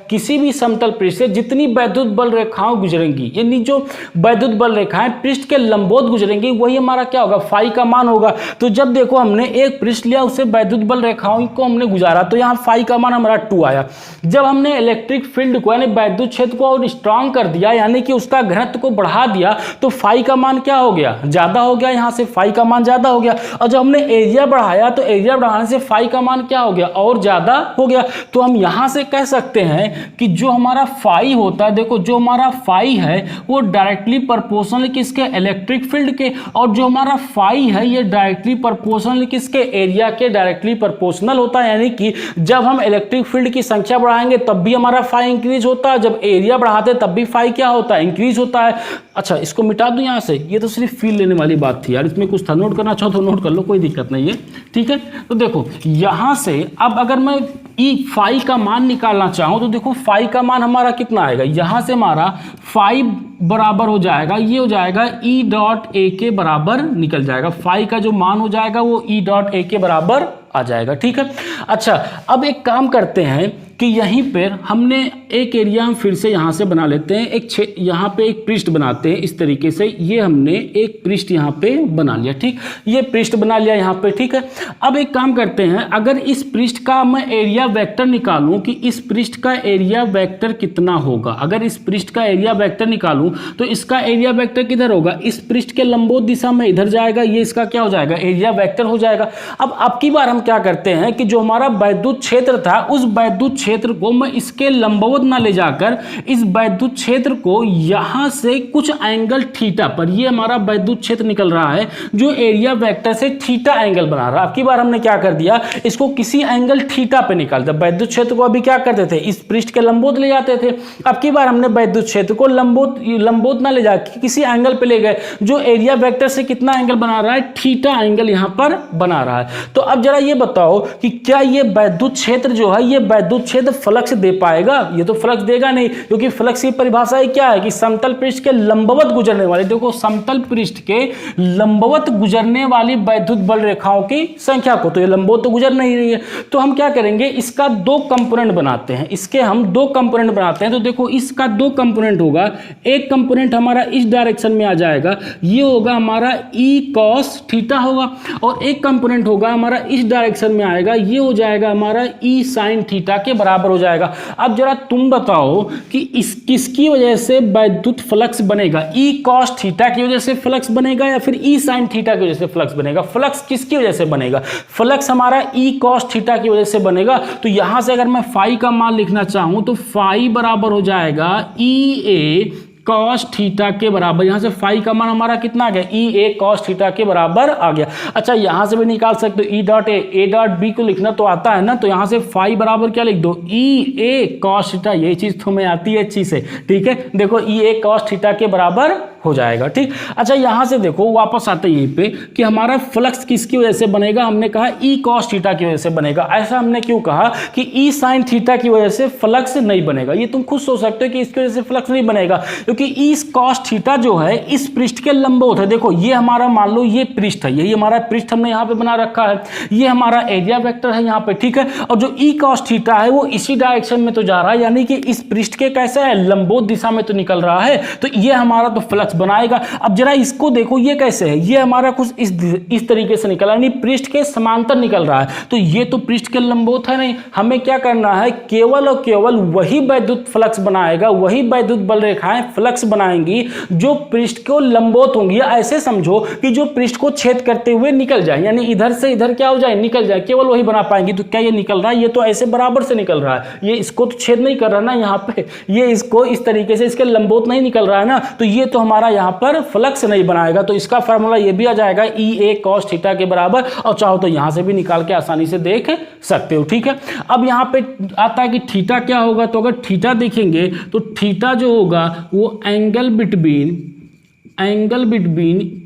किसी भी समतल पृष्ठ से जितनी वैद्युत बल रेखाएं गुजरेंगी, यानी जो वैद्युत बल रेखाएं पृष्ठ के लंबवत गुजरेंगी वही हमारा क्या होगा? फाई का मान होगा। तो जब देखो हमने एक पृष्ठ लिया, उससे वैद्युत बल रेखाओं को हमने गुजारा, तो यहाँ फाई का मान हमारा 2 आया। जब हमने इलेक्ट्रिक फील्ड को यानी वैद्युत क्षेत्र को और स्ट्रांग कर दिया, यानी कि उसका घनत्व को बढ़ा दिया, तो फाई का मान क्या हो गया? ज्यादा हो गया। यहां से फाई का मान ज्यादा हो गया। और जब हमने एरिया बढ़ाया तो एरिया बढ़ाने से फाई का मान क्या हो गया? और ज्यादा हो गया। तो हम यहां से कह सकते हैं कि जो हमारा फाई होता है, देखो जो हमारा फाई है वो डायरेक्टली प्रोपोर्शनल किसके? इलेक्ट्रिक फील्ड के। और जो हमारा फाई है ये डायरेक्टली प्रोपोर्शनल किसके? एरिया के डायरेक्टली प्रोपोर्शनल होता है। यानी कि जब हम इलेक्ट्रिक फील्ड की संख्या बढ़ाएंगे तब भी हमारा फाई इंक्रीज होता है, जब एरिया बढ़ाते हैं तब भी फाई क्या होता है, इंक्रीज होता है। अच्छा इसको मिटा दूं यहाँ से, ये तो सिर्फ फील लेने वाली बात थी यार, इसमें कुछ था, नोट करना चाहो तो नोट कर लो, कोई दिक्कत नहीं है, ठीक है। तो देखो यहाँ से अब अगर मैं ई फाई का मान निकालना चाहूँ तो देखो फाई का मान हमारा कितना आएगा, यहाँ से हमारा फाई बराबर हो जाएगा, ये हो जाएगा ई डॉट ए के बराबर निकल जाएगा, फाई का जो मान हो जाएगा वो ई डॉट ए के बराबर आ जाएगा, ठीक है। अच्छा अब एक काम करते हैं कि यहीं पर हमने एक एरिया हम फिर से यहाँ से बना लेते हैं, एक यहाँ पे एक पृष्ठ बनाते हैं इस तरीके से, ये हमने एक पृष्ठ यहाँ पे बना लिया, ठीक, ये पृष्ठ बना लिया यहाँ पे, ठीक है। अब एक काम करते हैं, अगर इस पृष्ठ का मैं एरिया वेक्टर निकालूं कि इस पृष्ठ का एरिया वेक्टर कितना होगा, अगर इस पृष्ठ का एरिया वेक्टर निकालूं तो इसका एरिया वेक्टर किधर होगा, इस पृष्ठ के लंबवत दिशा में इधर जाएगा, ये इसका क्या हो जाएगा, एरिया वेक्टर हो जाएगा। अब की बार हम क्या करते हैं कि जो हमारा वैद्युत क्षेत्र था उस वैद्युत क्षेत्र को मैं इसके लंबवत ना ले जाकर इस वैद्युत क्षेत्र को यहां से कुछ एंगल थीटा पर, ये हमारा वैद्युत क्षेत्र निकल रहा है जो एरिया वेक्टर से थीटा एंगल बना रहा है। अब की बार हमने क्या कर दिया, इसको किसी एंगल थीटा पे निकाल दिया। वैद्युत क्षेत्र को अभी क्या करते थे, इस पृष्ठ के लंबवत ले जाते थे, अब की बार हमने वैद्युत क्षेत्र को लंबवत ना ले जाकर किसी एंगल पे ले गए जो एरिया वेक्टर से कितना एंगल बना रहा है, थीटा एंगल यहां पर बना रहा है। तो अब जरा ये बताओ कि क्या ये वैद्युत क्षेत्र जो है, ये वैद्युत क्षेत्र फ्लक्स दे पाएगा, ये तो फ्लक्स देगा नहीं, क्योंकि फ्लक्स की परिभाषा ही क्या है कि समतल पृष्ठ के लंबवत गुजरने वाली, देखो समतल पृष्ठ के लंबवत गुजरने वाली वैद्युत बल रेखाओं की संख्या को, तो ये लंबवत तो गुजर नहीं रही है। तो हम क्या करेंगे, इसका दो कंपोनेंट बनाते हैं, इसके हम दो कंपोनेंट बनाते हैं। तो देखो इसका दो कंपोनेंट होगा, एक कंपोनेंट हमारा इस डायरेक्शन में आ जाएगा, ये होगा हमारा ई कॉस थीटा होगा, और एक कंपोनेंट होगा हमारा इस डायरेक्शन में आएगा, ये हो जाएगा हमारा ई साइन थीटा के बराबर हो जाएगा। अब जरा तुम बताओ कि किसकी वजह से वैद्युत फ्लक्स बनेगा, ई कॉस थीटा की वजह से फ्लक्स बनेगा या फिर ई साइन थीटा की वजह से फ्लक्स बनेगा। फ्लक्स किसकी वजह से बनेगा, फ्लक्स हमारा ई कॉस थीटा की वजह से बनेगा। तो यहां से अगर मैं फाई का मान लिखना चाहूं तो फाई बराबर हो जाएगा ई ए कॉस थीटा के बराबर, यहां से फाई का मान हमारा कितना आ गया, ई ए कॉस थीटा के बराबर आ गया। अच्छा यहां से भी निकाल सकते हो, E dot A dot B को लिखना तो आता है ना, तो यहां से फाई बराबर क्या लिख दो, ई ए कॉस थीटा, ये चीज तुम्हें आती है अच्छी से, ठीक है। देखो ई ए कॉस थीटा के बराबर हो जाएगा, ठीक। अच्छा यहां से देखो वापस आते हैं यहीं पे कि हमारा फ्लक्स किसकी वजह से बनेगा, हमने कहा ई कॉस थीटा की वजह से बनेगा। ऐसा हमने क्यों कहा कि ई साइन थीटा की वजह से फ्लक्स नहीं बनेगा, ये तुम खुद सोच सकते हो कि इसकी वजह से फ्लक्स नहीं बनेगा, क्योंकि ई कॉस थीटा जो है इस पृष्ठ के लंबवत है। देखो ये हमारा मान लो ये पृष्ठ है, यही हमारा पृष्ठ हमने यहाँ पे बना रखा है, ये हमारा एरिया वेक्टर है यहाँ पे, ठीक है। और जो ई कॉस थीटा है वो इसी डायरेक्शन में तो जा रहा है, यानी कि इस पृष्ठ के कैसे है, लंबवत दिशा में तो निकल रहा है, तो ये हमारा तो फ्लक्स बनाएगा। अब जरा इसको देखो ये कैसे है, ये हमारा कुछ इस तरीके से निकला, यानी पृष्ठ के समांतर निकल रहा है, तो ये तो पृष्ठ के लंबवत है नहीं। हमें क्या करना है, केवल और केवल वही वैद्युत फ्लक्स बनाएगा, वही वैद्युत बल रेखाएं फ्लक्स बनाएंगी जो पृष्ठ को लंबवत होंगी। ऐसे समझो कि जो पृष्ठ को छेद करते हुए निकल जाए, यानी इधर से इधर क्या हो जाए, निकल जाए, केवल वही बना पाएंगी। तो क्या ये निकल रहा है, ये तो ऐसे बराबर से निकल रहा है, ये इसको तो छेद नहीं कर रहा ना यहाँ पे, ये इसको इस तरीके से इसके लंबवत नहीं निकल रहा है ना, तो ये तो हमारा यहाँ पर फ्लक्स नहीं बनाएगा। तो इसका फार्मूला ये भी आ जाएगा ई ए कॉस थीटा के बराबर, और चाहो तो यहां से भी निकाल के आसानी से देख सकते हो, ठीक है। अब यहां पे आता है कि थीटा क्या होगा, तो अगर थीटा देखेंगे तो थीटा जो होगा वो एंगल बिटवीन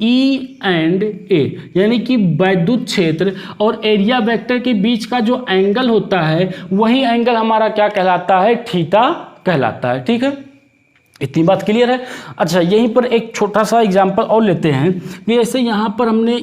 ई एंड ए, यानी कि वैद्युत क्षेत्र और एरिया वेक्टर के बीच का जो एंगल होता है वही एंगल हमारा क्या कहलाता है, थीटा कहलाता है, ठीक है। इतनी बात क्लियर है। अच्छा यहीं पर एक छोटा सा एग्जांपल और लेते हैं कि जैसे यहाँ पर हमने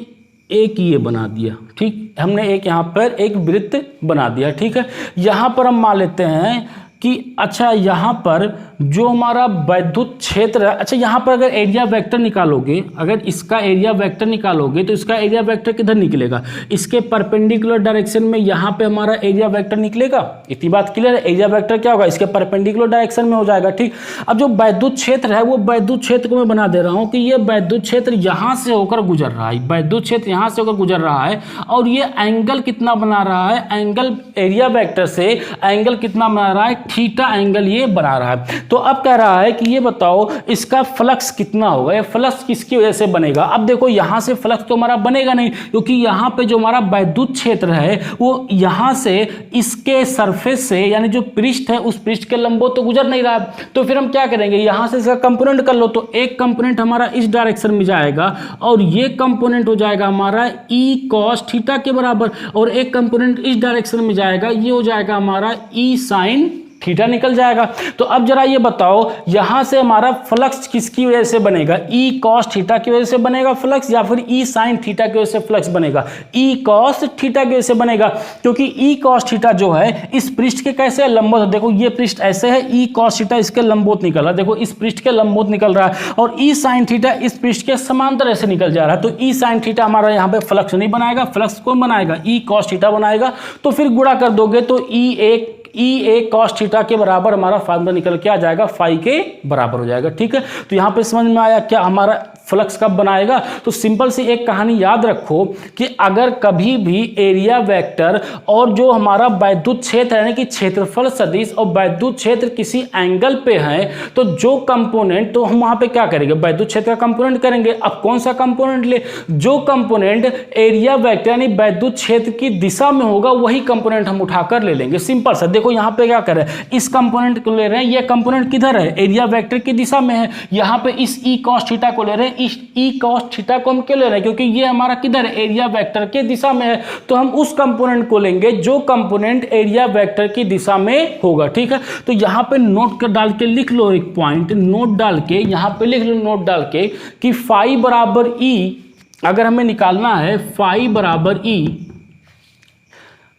एक ये बना दिया, ठीक, हमने एक यहाँ पर एक वृत्त बना दिया, ठीक है। यहाँ पर हम मान लेते हैं कि अच्छा यहाँ पर जो हमारा वैद्युत क्षेत्र है, अच्छा यहाँ पर अगर एरिया वेक्टर निकालोगे, अगर इसका एरिया वेक्टर निकालोगे तो इसका एरिया वेक्टर किधर निकलेगा, इसके परपेंडिकुलर डायरेक्शन में यहाँ पे हमारा एरिया वेक्टर निकलेगा। इतनी बात क्लियर है, एरिया वेक्टर क्या होगा, इसके परपेंडिकुलर डायरेक्शन में हो जाएगा, ठीक। अब जो वैद्युत क्षेत्र है वो वैद्युत क्षेत्र को मैं बना दे रहा हूँ कि ये वैद्युत क्षेत्र यहाँ से होकर गुजर रहा है, वैद्युत क्षेत्र यहाँ से होकर गुजर रहा है, और ये एंगल कितना बना रहा है, एंगल एरिया वेक्टर से एंगल कितना बना रहा है, थीटा एंगल ये बना रहा है। तो अब कह रहा है कि ये बताओ इसका फ्लक्स कितना होगा, ये फ्लक्स किसकी वजह से बनेगा। अब देखो यहां से फ्लक्स तो हमारा बनेगा नहीं, क्योंकि यहां पे जो हमारा वैद्युत क्षेत्र है वो यहां से इसके सरफेस से यानी जो पृष्ठ है उस पृष्ठ के लंबवत तो गुजर नहीं रहा। तो फिर हम क्या करेंगे, यहां से इसका कंपोनेंट कर लो, तो एक कंपोनेंट हमारा इस डायरेक्शन में जाएगा और ये कंपोनेंट हो जाएगा हमारा ई कॉस थीटा के बराबर, और एक कंपोनेंट इस डायरेक्शन में जाएगा, ये हो जाएगा हमारा ई साइन थीटा निकल जाएगा। तो अब जरा ये बताओ यहां से हमारा फ्लक्स किसकी वजह से बनेगा, ई कॉस थीटा की वजह से बनेगा फ्लक्स या फिर ई साइन थीटा की वजह से फ्लक्स बनेगा। ई कॉस थीटा की वजह से बनेगा, क्योंकि ई कॉस थीटा जो है इस पृष्ठ के कैसे लंबवत है, देखो ये पृष्ठ ऐसे है, ई कॉस थीटा इसके लंबवत निकल रहा है, देखो इस पृष्ठ के लंबवत निकल रहा है, और ई साइन थीटा इस पृष्ठ के समांतर ऐसे निकल जा रहा है। तो ई साइन थीटा हमारा यहाँ पे फ्लक्स नहीं बनाएगा, फ्लक्स कौन बनाएगा, ई कॉस थीटा बनाएगा। तो फिर गुणा कर दोगे तो ई ए कॉस थीटा के बराबर हमारा फार्मूला निकल के आ जाएगा, फाई के बराबर हो जाएगा। ठीक है, तो यहां पे समझ में आया क्या हमारा फ्लक्स कब बनाएगा। तो सिंपल सी एक कहानी याद रखो कि अगर कभी भी एरिया वेक्टर और जो हमारा वैद्युत क्षेत्र यानी कि क्षेत्रफल सदिश और वैद्युत क्षेत्र किसी एंगल पे है, तो जो कंपोनेंट, तो हम वहां पे क्या करेंगे, वैद्युत क्षेत्र का कंपोनेंट करेंगे। अब कौन सा कंपोनेंट ले, जो कंपोनेंट एरिया वेक्टर यानी वैद्युत क्षेत्र की दिशा में होगा वही कंपोनेंट हम उठाकर ले लेंगे। सिंपल सा, देखो यहां पे क्या कर रहे हैं, इस कंपोनेंट को ले रहे हैं, ये कंपोनेंट किधर है, एरिया वेक्टर की दिशा में है। यहां पे इस ई कॉस थीटा को ले रहे हैं, इस ई कॉस थीटा को हम क्यों ले रहे हैं, क्योंकि ये हमारा किधर है, एरिया वेक्टर के दिशा में है। तो हम उस कंपोनेंट को लेंगे जो कंपोनेंट एरिया वेक्टर की दिशा में होगा। ठीक है, तो यहां पे नोट कर डाल के लिख लो, एक पॉइंट नोट डाल के यहां पे लिख लो, नोट डाल के कि फाई बराबर ई, अगर हमें निकालना है फाई बराबर ई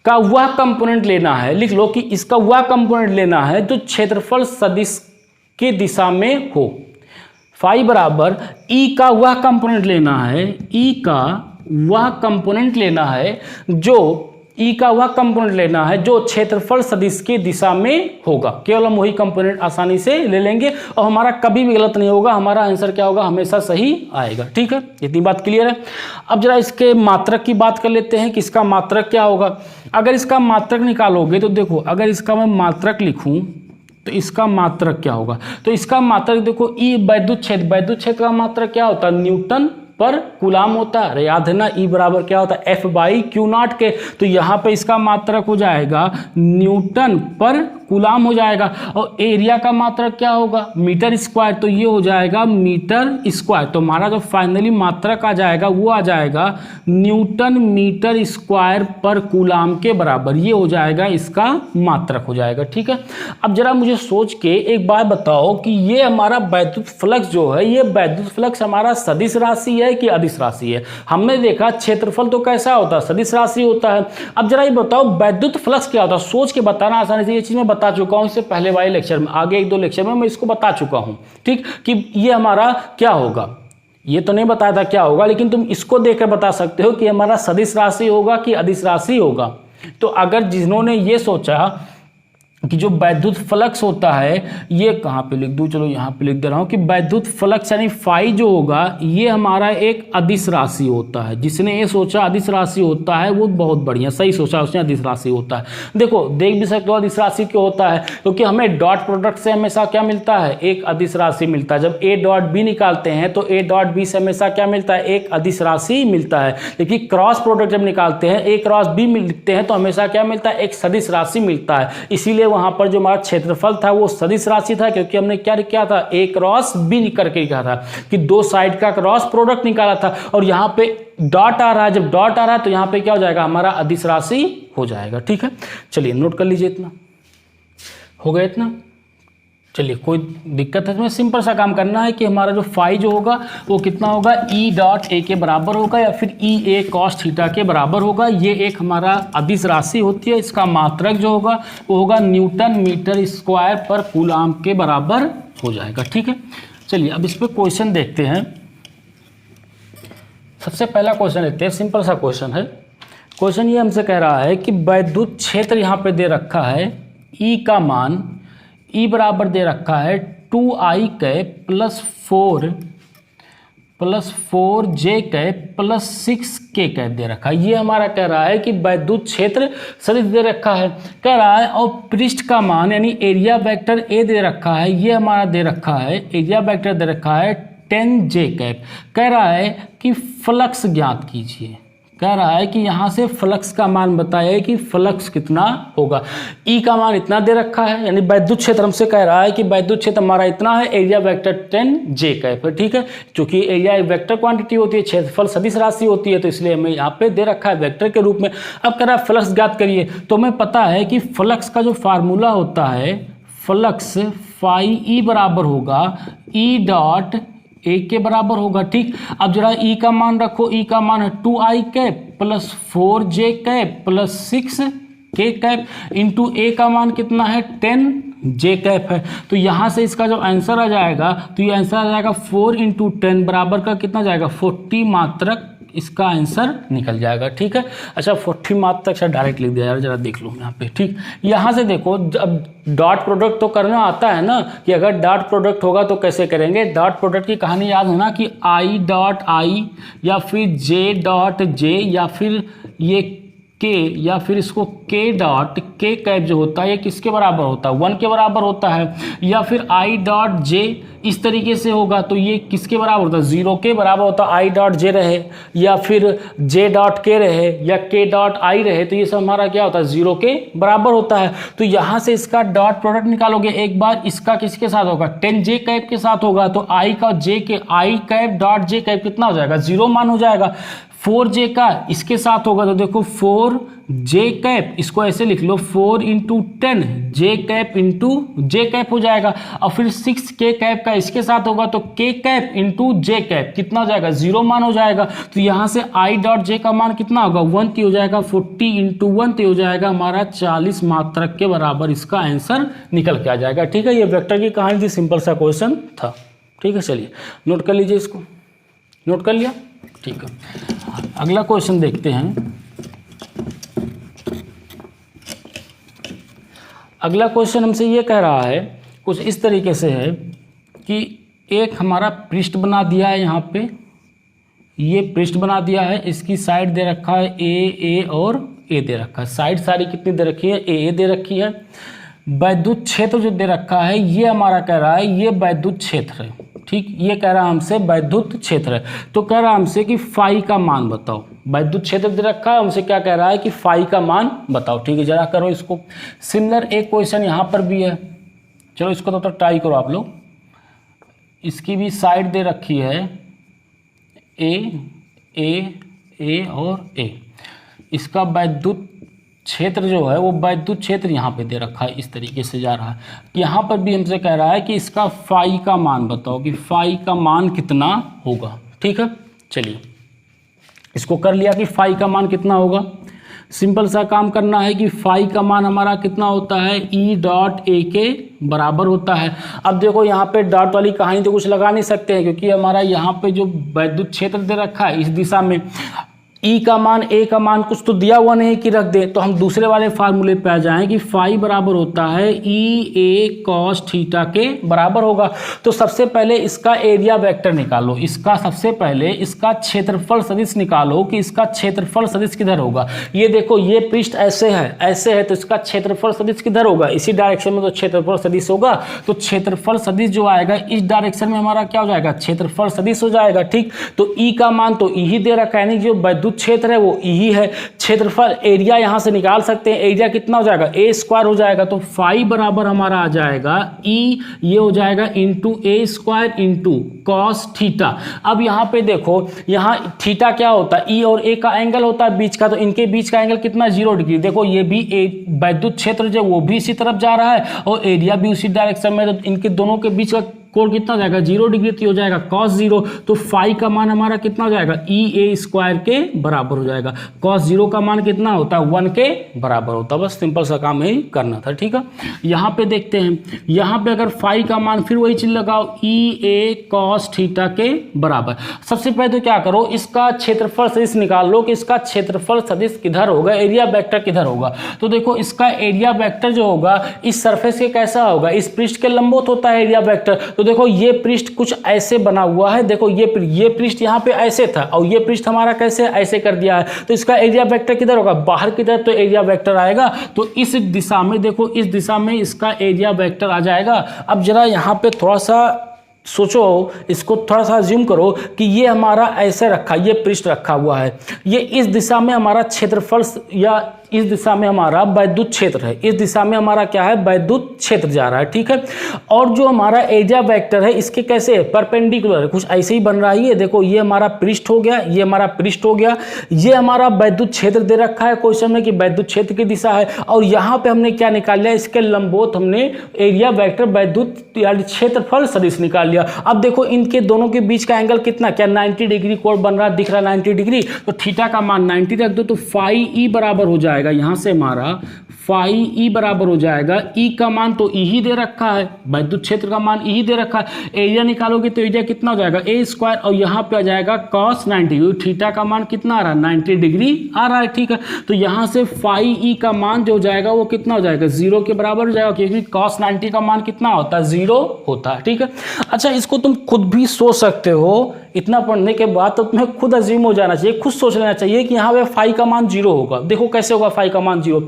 का वह कंपोनेंट लेना है, लिख लो कि इसका वह कंपोनेंट लेना है जो क्षेत्रफल सदिश की दिशा में हो। फाई बराबर ई का वह कंपोनेंट लेना है, ई का वह कंपोनेंट लेना है जो ई का वह कंपोनेंट लेना है जो क्षेत्रफल सदिश की दिशा में होगा। केवल हम वही कंपोनेंट आसानी से ले लेंगे और हमारा कभी भी गलत नहीं होगा, हमारा आंसर क्या होगा, हमेशा सही आएगा। ठीक है, इतनी बात क्लियर है। अब जरा इसके मात्रक की बात कर लेते हैं कि इसका मात्रक क्या होगा। अगर इसका मात्रक निकालोगे तो देखो, अगर इसका मैं मात्रक लिखूं तो इसका मात्रक क्या होगा, तो इसका मात्रक देखो ई वैद्युत क्षेत्र का मात्रक क्या होता है, न्यूटन पर कूलाम होता है। याद है ना, ई बराबर क्या होता है, F/Q0 के। तो यहाँ पे इसका मात्रक हो जाएगा न्यूटन पर कूलाम हो जाएगा, और एरिया का मात्रक क्या होगा, मीटर स्क्वायर। तो ये हो जाएगा मीटर स्क्वायर। तो हमारा जो फाइनली मात्रक आ जाएगा वो आ जाएगा न्यूटन मीटर स्क्वायर पर कूलाम के बराबर, ये हो जाएगा इसका मात्रक हो जाएगा। ठीक है, अब जरा मुझे सोच के एक बात बताओ कि ये हमारा वैद्युत फ्लक्स जो है, ये वैद्युत फ्लक्स हमारा सदिश राशि है कि अदिश राशि है। हमने देखा क्षेत्रफल तो कैसा होता है, सदिश राशि होता है। अब जरा ये बताओ वैद्युत फ्लक्स क्या होता है, सोच के बताना आसानी से। ये चीज मैं बता चुका हूं इससे पहले वाले लेक्चर में, आगे एक दो लेक्चर में मैं इसको बता चुका हूं। ठीक, कि ये हमारा क्या होगा, ये तो नहीं बताया था क्या होगा, लेकिन तुम इसको देखकर बता सकते हो कि हमारा सदिश राशि होगा कि अदिश राशि होगा। तो अगर जिन्होंने ये सोचा कि जो वैद्युत फ्लक्स होता है, ये कहाँ पे लिख दूँ, चलो यहाँ पे लिख दे रहा हूँ कि वैद्युत फ्लक्स यानी फाई जो होगा ये हमारा एक अदिश राशि होता है। जिसने ये सोचा अदिश राशि होता है वो बहुत बढ़िया, सही सोचा उसने, अदिश राशि होता है। देखो देख भी सकते हो अदिश राशि क्यों होता है, क्योंकि हमें डॉट प्रोडक्ट से हमेशा क्या मिलता है, एक अदिश राशि मिलता है। जब ए डॉट बी निकालते हैं तो ए डॉट बी से हमेशा क्या मिलता है, एक अदिश राशि मिलता है। लेकिन क्रॉस प्रोडक्ट जब निकालते हैं, ए क्रॉस बी लिखते हैं तो हमेशा क्या मिलता है, एक सदिश राशि मिलता है। इसीलिए वहां पर जो हमारा क्षेत्रफल था वो सदिश राशि था, क्योंकि हमने क्या किया था, ए क्रॉस बी करके लिखा था कि दो साइड का क्रॉस प्रोडक्ट निकाला था। और यहाँ पे डॉट आ रहा है, जब डॉट आ रहा है तो यहाँ पे क्या हो जाएगा, हमारा अदिश राशि हो जाएगा। ठीक है, चलिए नोट कर लीजिए, इतना हो गया। इतना चलिए, कोई दिक्कत है इसमें, सिंपल सा काम करना है कि हमारा जो फाई जो होगा वो कितना होगा, ई डॉट ए के बराबर होगा या फिर ई ए कॉस थीटा के बराबर होगा। ये एक हमारा अदिश राशि होती है, इसका मात्रक जो होगा वो होगा न्यूटन मीटर स्क्वायर पर कूलाम के बराबर हो जाएगा। ठीक है, चलिए अब इस पर क्वेश्चन देखते हैं। सबसे पहला क्वेश्चन लेते हैं, सिंपल सा क्वेश्चन है। क्वेश्चन ये हमसे कह रहा है कि वैद्युत क्षेत्र यहाँ पे दे रखा है, ई का मान ई बराबर दे रखा है 2i के +4 प्लस 4j प्लस 6k दे रखा है। ये हमारा कह रहा है कि वैद्युत क्षेत्र सदिश दे रखा है, कह रहा है। और पृष्ठ का मान यानी एरिया वेक्टर ए दे रखा है, ये हमारा दे रखा है, एरिया वेक्टर दे रखा है 10j। कह रहा है कि फ्लक्स ज्ञात कीजिए, कह रहा है कि यहाँ से फ्लक्स का मान बताइए कि फ्लक्स कितना होगा। ई का मान इतना दे रखा है, यानी वैद्युत क्षेत्र हमसे कह रहा है कि वैद्युत क्षेत्र हमारा इतना है, एरिया वेक्टर 10j है, ठीक है। क्योंकि एरिया एक वेक्टर क्वांटिटी होती है, क्षेत्रफल सदिश राशि होती है, तो इसलिए हमें यहाँ पे दे रखा है वेक्टर के रूप में। अब कह रहा है फ्लक्स ज्ञात करिए, तो हमें पता है कि फ्लक्स का जो फार्मूला होता है, फ्लक्स फाई ई बराबर होगा ई डॉट ए के बराबर होगा, ठीक। अब जरा ई का मान रखो, ई का मान है 2i plus 4j plus 6k into ए का मान कितना है 10j है। तो यहाँ से इसका जो आंसर आ जाएगा, तो ये आंसर आ जाएगा 4 इंटू 10 बराबर का कितना जाएगा 40 मात्रक, इसका आंसर निकल जाएगा, ठीक है। अच्छा 40 मात्रक अच्छा डायरेक्ट लिख दिया यार, जरा देख लो यहाँ पे, ठीक। यहाँ से देखो, अब डॉट प्रोडक्ट तो करना आता है ना, कि अगर डॉट प्रोडक्ट होगा तो कैसे करेंगे। डॉट प्रोडक्ट की कहानी याद है ना, कि i डॉट i या फिर j डॉट j या फिर ये k या फिर इसको k डॉट k जो होता है ये किसके बराबर होता है 1 के बराबर होता है, या फिर i डॉट j इस तरीके से होगा तो ये किसके बराबर होता है 0 के बराबर होता है, i डॉट j रहे या फिर j डॉट k रहे या k डॉट i रहे, तो ये सब हमारा क्या होता है 0 के बराबर होता है। तो यहाँ से इसका डॉट प्रोडक्ट निकालोगे एक बार, इसका किसके साथ होगा 10j के साथ होगा, तो i का j के i डॉट j कितना हो जाएगा 0 मान हो जाएगा। 4j का इसके साथ होगा, तो देखो 4j इसको ऐसे लिख लो 4 इंटू 10 j इंटू j हो जाएगा। और फिर 6k का इसके साथ होगा, तो k इंटू j कितना हो जाएगा 0 मान हो जाएगा। तो यहाँ से i डॉट j का मान कितना होगा 1 हो जाएगा, 40 इंटू 1 हो जाएगा हमारा 40 मात्रक के बराबर इसका आंसर निकल के आ जाएगा, ठीक है। ये वेक्टर की कहानी थी, सिंपल सा क्वेश्चन था, ठीक है। चलिए नोट कर लीजिए, इसको नोट कर लिया, ठीक है। अगला क्वेश्चन देखते हैं। अगला क्वेश्चन हमसे ये कह रहा है, कुछ इस तरीके से है कि एक हमारा पृष्ठ बना दिया है, यहाँ पे ये पृष्ठ बना दिया है, इसकी साइड दे रखा है ए और ए दे रखा है। साइड सारी कितनी दे रखी है ए दे रखी है। वैद्युत क्षेत्र जो दे रखा है ये हमारा कह रहा है ये वैद्युत क्षेत्र है, ठीक। ये कह रहा है हमसे वैद्युत क्षेत्र है, तो कह रहा है हमसे कि फाई का मान बताओ। वैद्युत क्षेत्र दे रखा है, हमसे क्या कह रहा है कि फाई का मान बताओ, ठीक है। जरा करो इसको। सिमिलर एक क्वेश्चन यहाँ पर भी है, चलो इसको तो ट्राई करो आप लोग। इसकी भी साइड दे रखी है ए और ए। इसका वैद्युत क्षेत्र जो है वो वैद्युत क्षेत्र यहाँ पे दे रखा है, इस तरीके से जा रहा है। यहाँ पर भी हमसे कह रहा है कि इसका फाई का मान बताओ कि फाई का मान कितना होगा, ठीक है। चलिए इसको कर लिया कि फाई का मान कितना होगा। सिंपल सा काम करना है कि फाई का मान हमारा कितना होता है ई डॉट ए के बराबर होता है। अब देखो यहाँ पे डॉट वाली कहानी तो कुछ लगा नहीं सकते हैं, क्योंकि हमारा यहाँ पे जो वैद्युत क्षेत्र दे रखा है इस दिशा में, ई का मान ए का मान कुछ तो दिया हुआ नहीं कि रख दे, तो हम दूसरे वाले फार्मूले पे आ जाएं कि फाई बराबर होता है ई ए कॉस थीटा के बराबर होगा। तो सबसे पहले इसका एरिया वेक्टर निकालो, इसका सबसे पहले इसका क्षेत्रफल सदिश निकालो कि इसका क्षेत्रफल सदिश किधर होगा। ये देखो ये पृष्ठ ऐसे है तो इसका क्षेत्रफल सदिश किधर होगा, इसी डायरेक्शन में तो क्षेत्रफल सदिश होगा। तो क्षेत्रफल सदिश जो आएगा इस डायरेक्शन में हमारा क्या हो जाएगा क्षेत्रफल सदिश हो जाएगा, ठीक। तो ई का मान तो ई ही दे रखा है, यानी जो वैद्युत क्षेत्र है वो ई है। क्षेत्रफल एरिया यहां से निकाल सकते हैं, एरिया कितना हो जाएगा ए स्क्वायर हो जाएगा। तो फाई बराबर हमारा आ जाएगा ई, ये हो जाएगा इंटू ए स्क्वायर इंटू कॉस थीटा। अब यहां पे देखो यहां थीटा क्या होता है ई और ए का एंगल होता है बीच का, तो इनके बीच का एंगल कितना 0 डिग्री। देखो ये भी वैद्युत क्षेत्र जो वो भी इसी तरफ जा रहा है और एरिया भी उसी डायरेक्शन में, तो इनके दोनों के बीच का कोण कितना हो जाएगा 0 डिग्री, तो हो जाएगा cos 0। तो फाई का मान हमारा कितना हो जाएगा ई ए स्क्वायर के बराबर हो जाएगा। cos 0 का मान कितना होता है 1 के बराबर होता है। बस सिंपल सा काम यही करना था, ठीक है। यहाँ पे देखते हैं, यहाँ पे अगर फाई का मान फिर वही चीज लगाओ ई ए कॉस थीटा के बराबर। सबसे पहले तो क्या करो इसका क्षेत्रफल सदिश निकाल लो कि इसका क्षेत्रफल सदिश किधर होगा, एरिया वेक्टर किधर होगा। तो देखो इसका एरिया वेक्टर जो होगा इस सरफेस के कैसा होगा, इस पृष्ठ के लंबवत होता है एरिया वेक्टर। तो देखो ये पृष्ठ कुछ ऐसे बना हुआ है, देखो ये पृष्ठ यहाँ पे ऐसे था और ये पृष्ठ हमारा कैसे ऐसे कर दिया है, तो इसका एरिया वेक्टर किधर होगा, बाहर की तरफ तो एरिया वेक्टर आएगा। तो इस दिशा में देखो, इस दिशा में इसका एरिया वेक्टर आ जाएगा। अब जरा यहाँ पे थोड़ा सा सोचो, इसको थोड़ा सा अज्यूम करो कि ये हमारा ऐसे रखा, ये पृष्ठ रखा हुआ है, ये इस दिशा में हमारा क्षेत्रफल या इस दिशा में हमारा वैद्युत क्षेत्र है, इस दिशा में हमारा क्या है, वैद्युत क्षेत्र जा रहा है, ठीक है। और जो हमारा एरिया वेक्टर है इसके कैसे परपेंडिकुलर है, कुछ ऐसे ही बन रहा है। ये देखो, ये हमारा पृष्ठ हो गया, ये हमारा पृष्ठ हो गया, ये हमारा वैद्युत क्षेत्र दे रखा है क्वेश्चन में कि वैद्युत क्षेत्र की दिशा है, और यहाँ पे हमने क्या निकाल लिया, इसके लंबवत हमने एरिया वेक्टर वैद्युत यानी क्षेत्रफल सदिश निकाल लिया। अब देखो इनके दोनों के बीच का एंगल कितना, क्या 90 डिग्री कोण बन रहा, दिख रहा 90 डिग्री, तो थीटा का मान 90 रख दो तो फाई ई बराबर हो जाएगा, यहां से हमारा फाई ई बराबर हो जाएगा, ई का मान तो ई ही दे रखा है, वैद्युत क्षेत्र का मान ई ही दे रखा है, एरिया निकालोगे तो एरिया कितना हो जाएगा ए स्क्वायर, और यहाँ पे आ जाएगा cos 90, थीटा का मान कितना आ रहा है 90 डिग्री आ रहा है, ठीक है। तो यहाँ से फाई ई का मान जो हो जाएगा वो कितना हो जाएगा, 0 के बराबर हो जाएगा, क्योंकि cos 90 का मान कितना होता है, 0 होता है, ठीक है। अच्छा, इसको तुम खुद भी सोच सकते हो, इतना पढ़ने के बाद तो तुम्हें खुद अजीम हो जाना चाहिए, खुद सोच लेना चाहिए कि यहाँ पे फाई का मान 0 होगा। देखो कैसे होगा फाई का मान 0,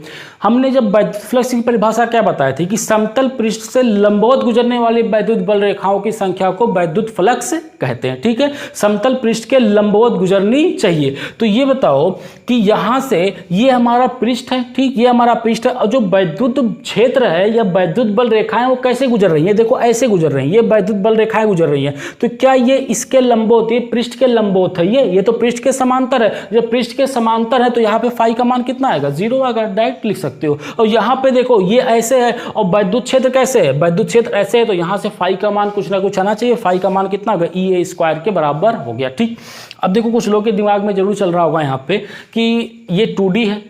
हमने जब वैद्युत फ्लक्स की परिभाषा क्या बताई थी कि समतल पृष्ठ से लंबवत गुजरने वाली वैद्युत बल रेखाओं की संख्या को वैद्युत फ्लक्स कहते हैं, ठीक है। समतल पृष्ठ के लंबवत गुजरनी चाहिए। तो ये बताओ कि यहाँ से ये हमारा पृष्ठ है, ठीक, ये हमारा पृष्ठ है, और जो वैद्युत क्षेत्र है या वैद्युत बल रेखाएं वो कैसे गुजर रही है, देखो ऐसे गुजर रही है, ये वैद्युत बल रेखाएं गुजर रही है। तो क्या ये इसके लंबवत, ये पृष्ठ के लंबवत है, ये तो पृष्ठ के समांतर है, जब पृष्ठ के समांतर है तो यहाँ पे फाई का मान कितना आएगा, 0 आएगा, डायरेक्ट लिख सकते हो। और यहाँ पे देखो ये ऐसे है और वैद्युत क्षेत्र कैसे है, वैद्युत क्षेत्र ऐसे है, तो यहाँ से फाई का मान कुछ ना कुछ आना चाहिए, फाई का मान कितना होगा, ई ए स्क्वायर के बराबर हो गया, ठीक। अब देखो कुछ लोगों के दिमाग में जरूर चल रहा होगा यहाँ पे कि ये 2D है,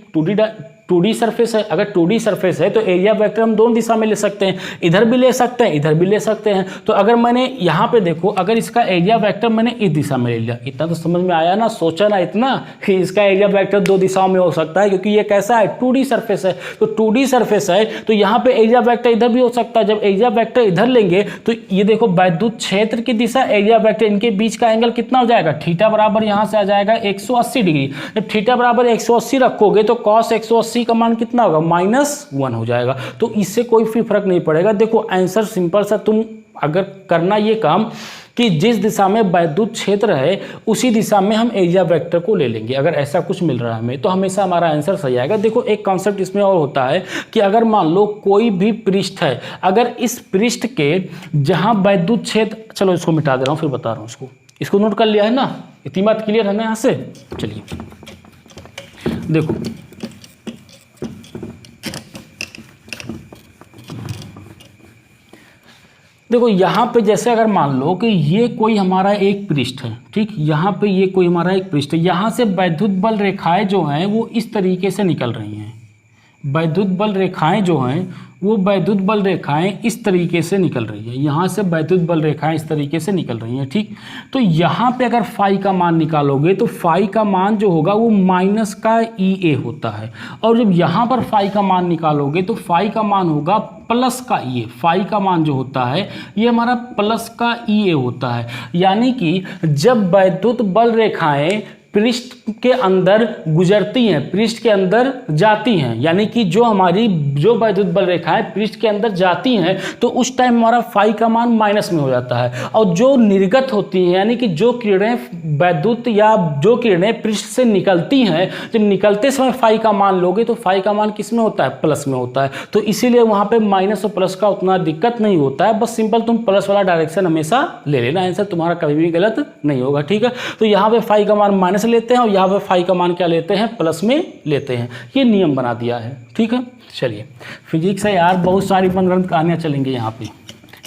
2D सरफेस है, अगर 2D सरफेस है तो एरिया वेक्टर हम दोनों दिशा में ले सकते हैं, इधर भी ले सकते हैं, इधर भी ले सकते हैं। तो अगर मैंने यहाँ पे देखो, अगर इसका एरिया वेक्टर मैंने इस दिशा में ले लिया, इतना तो समझ में आया ना, सोचा ना इतना कि इसका एरिया वेक्टर 2 दिशाओं में हो सकता है, क्योंकि ये कैसा है 2D सरफेस है। तो 2D सरफेस है तो यहाँ पे एरिया वेक्टर इधर भी हो सकता है। जब एरिया वेक्टर इधर लेंगे तो ये देखो वैद्युत क्षेत्र की दिशा, एरिया वेक्टर, इनके बीच का एंगल कितना हो जाएगा, थीटा बराबर यहाँ से आ जाएगा 180 डिग्री। जब थीटा बराबर 180 रखोगे तो cos 180 का मान कितना होगा, -1 हो जाएगा। तो इससे कोई भी फर्क नहीं पड़ेगा। देखो आंसर सिंपल सा, तुम अगर करना ये काम कि जिस दिशा में वैद्युत क्षेत्र है उसी दिशा में हम एरिया वेक्टर को ले लेंगे, अगर ऐसा कुछ मिल रहा है हमें तो हमेशा हमारा आंसर सही आएगा। देखो एक कॉन्सेप्ट इसमें और होता है कि अगर मान लो कोई भी पृष्ठ है, अगर इस पृष्ठ के जहां वैद्युत क्षेत्र, चलो इसको मिटा दे रहा हूं फिर बता रहा हूं, इसको नोट कर लिया है ना, इतनी बात क्लियर है ना यहाँ से। चलिए देखो देखो यहाँ पे जैसे अगर मान लो कि ये कोई हमारा एक पृष्ठ है, ठीक, यहाँ पे ये कोई हमारा एक पृष्ठ है, यहाँ से वैद्युत बल रेखाएं जो हैं वो इस तरीके से निकल रही हैं, वैद्युत बल रेखाएं जो हैं वो वैद्युत बल रेखाएं इस तरीके से निकल रही है, यहाँ से वैद्युत बल रेखाएं इस तरीके से निकल रही हैं, ठीक। तो यहाँ पे अगर फाई का मान निकालोगे तो फाई का मान जो होगा वो माइनस का ई ए होता है, और जब यहाँ पर फाई का मान निकालोगे तो फाई का मान होगा प्लस का ई ए। फाई का मान जो होता है ये हमारा प्लस का ई ए होता है, यानी कि जब वैद्युत बल रेखाएं पृष्ठ के अंदर गुजरती हैं, पृष्ठ के अंदर जाती हैं, यानी कि जो हमारी जो वैद्युत बल रेखाएं पृष्ठ के अंदर जाती हैं तो उस टाइम हमारा फाई का मान माइनस में हो जाता है, और जो निर्गत होती हैं यानी कि जो किरणें वैद्युत या जो किरणें पृष्ठ से निकलती हैं, जब निकलते समय फाई का मान लोगे तो फाई का मान किस में होता है, प्लस में होता है। तो इसीलिए वहाँ पे माइनस और प्लस का उतना दिक्कत नहीं होता है, बस सिंपल तुम प्लस वाला डायरेक्शन हमेशा ले लेना, आंसर तुम्हारा कभी भी गलत नहीं होगा, ठीक है। तो यहाँ पे फाई का मान माइनस लेते हैं और यहाँ पे फाई का मान क्या लेते हैं, प्लस में लेते हैं, ये नियम बना दिया है, ठीक है। चलिए फिजिक्स है यार, बहुत सारी मनगढ़ंत कहानियाँ चलेंगी यहाँ पे,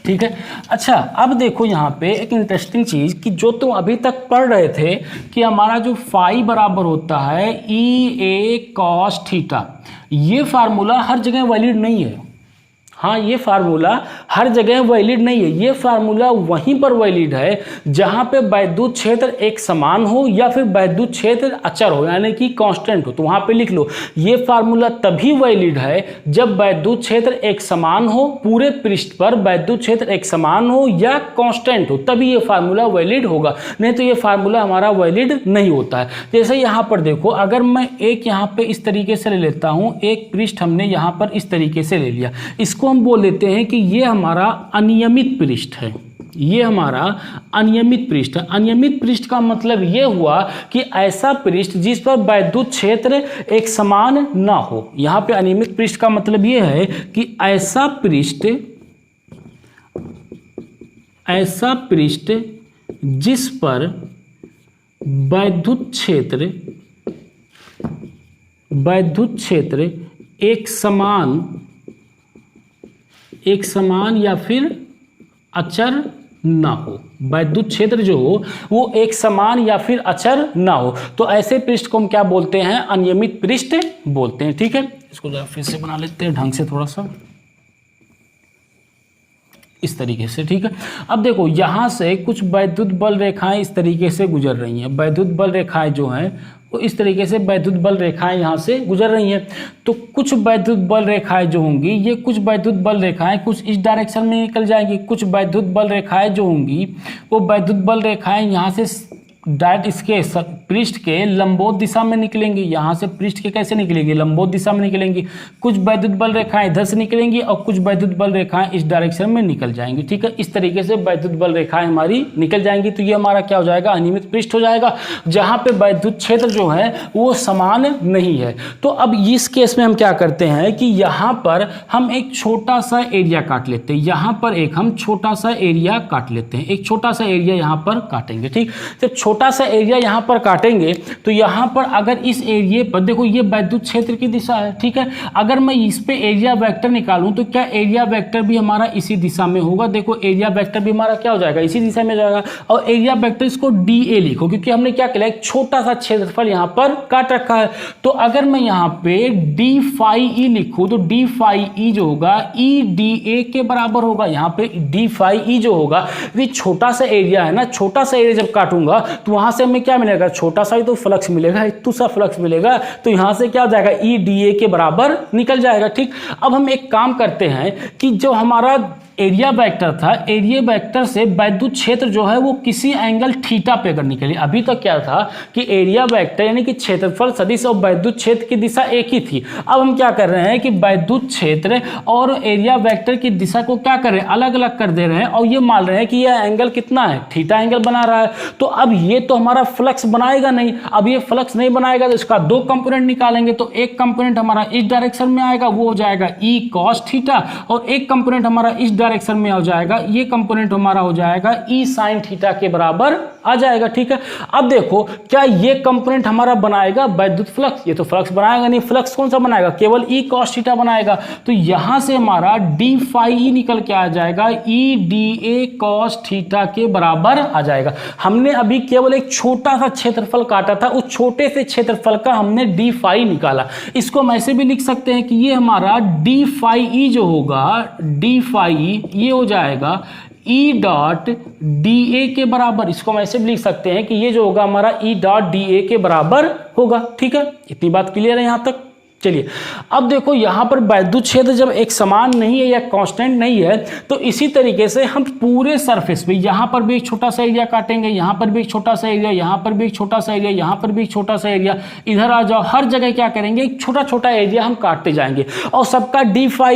ठीक है। अच्छा अब देखो यहाँ पे एक इंटरेस्टिंग चीज़ कि जो तुम अभी तक पढ़ रहे थे कि हमारा जो फाई बराबर होता है ई ए कॉस थीटा, ये फार्मूला हर जगह वैलिड नहीं है, हाँ, ये फार्मूला हर जगह वैलिड नहीं है। ये फार्मूला वहीं पर वैलिड है जहां पे वैद्युत क्षेत्र एक समान हो या फिर वैद्युत क्षेत्र अचर हो, यानी कि कांस्टेंट हो। तो वहां पे लिख लो, ये फार्मूला तभी वैलिड है जब वैद्युत क्षेत्र एक समान हो, पूरे पृष्ठ पर वैद्युत क्षेत्र एक समान हो या कांस्टेंट हो, तभी ये फार्मूला वैलिड होगा, नहीं तो ये फार्मूला हमारा वैलिड नहीं होता है। जैसे यहां पर देखो, अगर मैं एक यहां पे इस तरीके से ले लेता हूं, एक पृष्ठ हमने यहां पर इस तरीके से ले लिया, इसको हम बोल देते हैं कि ये हमारा अनियमित पृष्ठ है। ये हमारा अनियमित पृष्ठ है। अनियमित पृष्ठ का मतलब ये हुआ कि ऐसा पृष्ठ जिस पर वैद्युत क्षेत्र एक समान ना हो। यहां पे अनियमित पृष्ठ का मतलब ये है कि ऐसा पृष्ठ जिस पर वैद्युत क्षेत्र एक समान या फिर अचर ना हो। वैद्युत क्षेत्र जो हो वो एक समान या फिर अचर ना हो, तो ऐसे पृष्ठ को हम क्या बोलते हैं? अनियमित पृष्ठ बोलते हैं। ठीक है, इसको जरा फिर से बना लेते हैं ढंग से, थोड़ा सा इस तरीके से। ठीक है, अब देखो यहां से कुछ वैद्युत बल रेखाएं इस तरीके से गुजर रही हैं। वैद्युत बल रेखाएं जो हैं वो इस तरीके से वैद्युत बल रेखाएं यहां से गुजर रही हैं। तो कुछ वैद्युत बल रेखाएं जो होंगी, ये कुछ वैद्युत बल रेखाएं कुछ इस डायरेक्शन में निकल जाएंगी। कुछ वैद्युत बल रेखाएं जो होंगी वो वैद्युत बल रेखाएं यहां से डायरेक्ट इसके पृष्ठ के लंबवत दिशा में निकलेंगी। यहाँ से पृष्ठ के कैसे निकलेंगी? लंबवत दिशा में निकलेंगी। कुछ वैद्युत बल रेखाएं इधर से निकलेंगी और कुछ वैद्युत बल रेखाएं इस डायरेक्शन में निकल जाएंगी। ठीक है, इस तरीके से वैद्युत बल रेखाएं हमारी निकल जाएंगी। तो ये हमारा क्या हो जाएगा? अनियमित पृष्ठ हो जाएगा, जहां पे वैद्युत क्षेत्र जो है वो समान नहीं है। तो अब इस केस में हम क्या करते हैं कि यहाँ पर हम एक छोटा सा एरिया काट लेते हैं। यहाँ पर एक हम छोटा सा एरिया काट लेते हैं, एक छोटा सा एरिया यहाँ पर काटेंगे। ठीक, तो छोटा सा एरिया यहां पर काटेंगे तो यहां पर अगर इस एरिया पर देखो, ये वैद्युत क्षेत्र की दिशा है। ठीक है, अगर मैं इस पे एरिया वेक्टर निकालूं तो क्या एरिया वेक्टर भी हमारा इसी दिशा में होगा? देखो एरिया वेक्टर भी हमारा क्या हो जाएगा? इसी दिशा में जाएगा। और एरिया वेक्टर इसको DA लिखो, क्योंकि हमने क्या किया, एक छोटा सा क्षेत्रफल यहां पर काट रखा है। तो अगर मैं यहां पे d phi e लिखूं तो d phi e जो होगा EDA के बराबर होगा। यहां पे d phi e जो होगा, ये छोटा सा एरिया है ना, छोटा सा एरिया जब काटूंगा तो वहां से हमें क्या मिलेगा? छोटा सा ही तो फ्लक्स मिलेगा, इतना सा फ्लक्स मिलेगा। तो यहां से क्या हो जाएगा? EDA के बराबर निकल जाएगा। ठीक, अब हम एक काम करते हैं कि जो हमारा एरिया वेक्टर था, एरिया वेक्टर से वैद्युत क्षेत्र जो है वो किसी एंगल थीटा पे अगर निकले। अभी तक क्या था कि एरिया वेक्टर यानी कि क्षेत्रफल सदिश और वैद्युत क्षेत्र की दिशा एक ही थी। अब हम क्या कर रहे हैं कि वैद्युत क्षेत्र और एरिया वेक्टर की दिशा को क्या कर रहे हैं? अलग अलग कर दे रहे हैं और ये मान रहे हैं कि यह एंगल कितना है? थीटा एंगल बना रहा है। तो अब ये तो हमारा फ्लक्स बनाएगा नहीं। अब ये फ्लक्स नहीं बनाएगा तो इसका दो कंपोनेंट निकालेंगे। तो एक कंपोनेंट हमारा इस डायरेक्शन में आएगा, वो हो जाएगा E cos थीटा, और एक कंपोनेंट हमारा इस डायरेक्शन में हो जाएगा, ये कंपोनेंट हमारा हो जाएगा E sin थीटा के बराबर आ जाएगा। ठीक है, अब देखो क्या ये कंपोनेंट हमारा बनाएगा वैद्युत फ्लक्स? ये तो फ्लक्स बनाएगा नहीं। फ्लक्स कौन सा बनाएगा? केवल E cos थीटा बनाएगा। तो यहां से हमारा d phi e निकल के आ जाएगा EDA cos थीटा के बराबर आ जाएगा। हमने अभी केवल एक छोटा सा क्षेत्रफल काटा था, उस छोटे से क्षेत्रफल का हमने d phi निकाला। इसको हम ऐसे भी लिख सकते हैं कि ये हमारा d phi e जो होगा, d phi e ये हो जाएगा E डॉट DA के बराबर। इसको हम ऐसे भी लिख सकते हैं कि ये जो होगा हमारा E डॉट DA के बराबर होगा। ठीक है, इतनी बात क्लियर है यहां तक? चलिए अब देखो यहां पर वैद्युत क्षेत्र जब एक समान नहीं है या कांस्टेंट नहीं है, तो इसी तरीके से हम पूरे सरफेस पे यहां पर भी एक छोटा सा एरिया काटेंगे, यहां पर भी एक छोटा सा एरिया, यहां पर भी एक छोटा सा एरिया, यहां पर भी एक छोटा सा एरिया। इधर आ जाओ, हर जगह क्या करेंगे? एक छोटा छोटा एरिया हम काटते जाएंगे और सबका d phi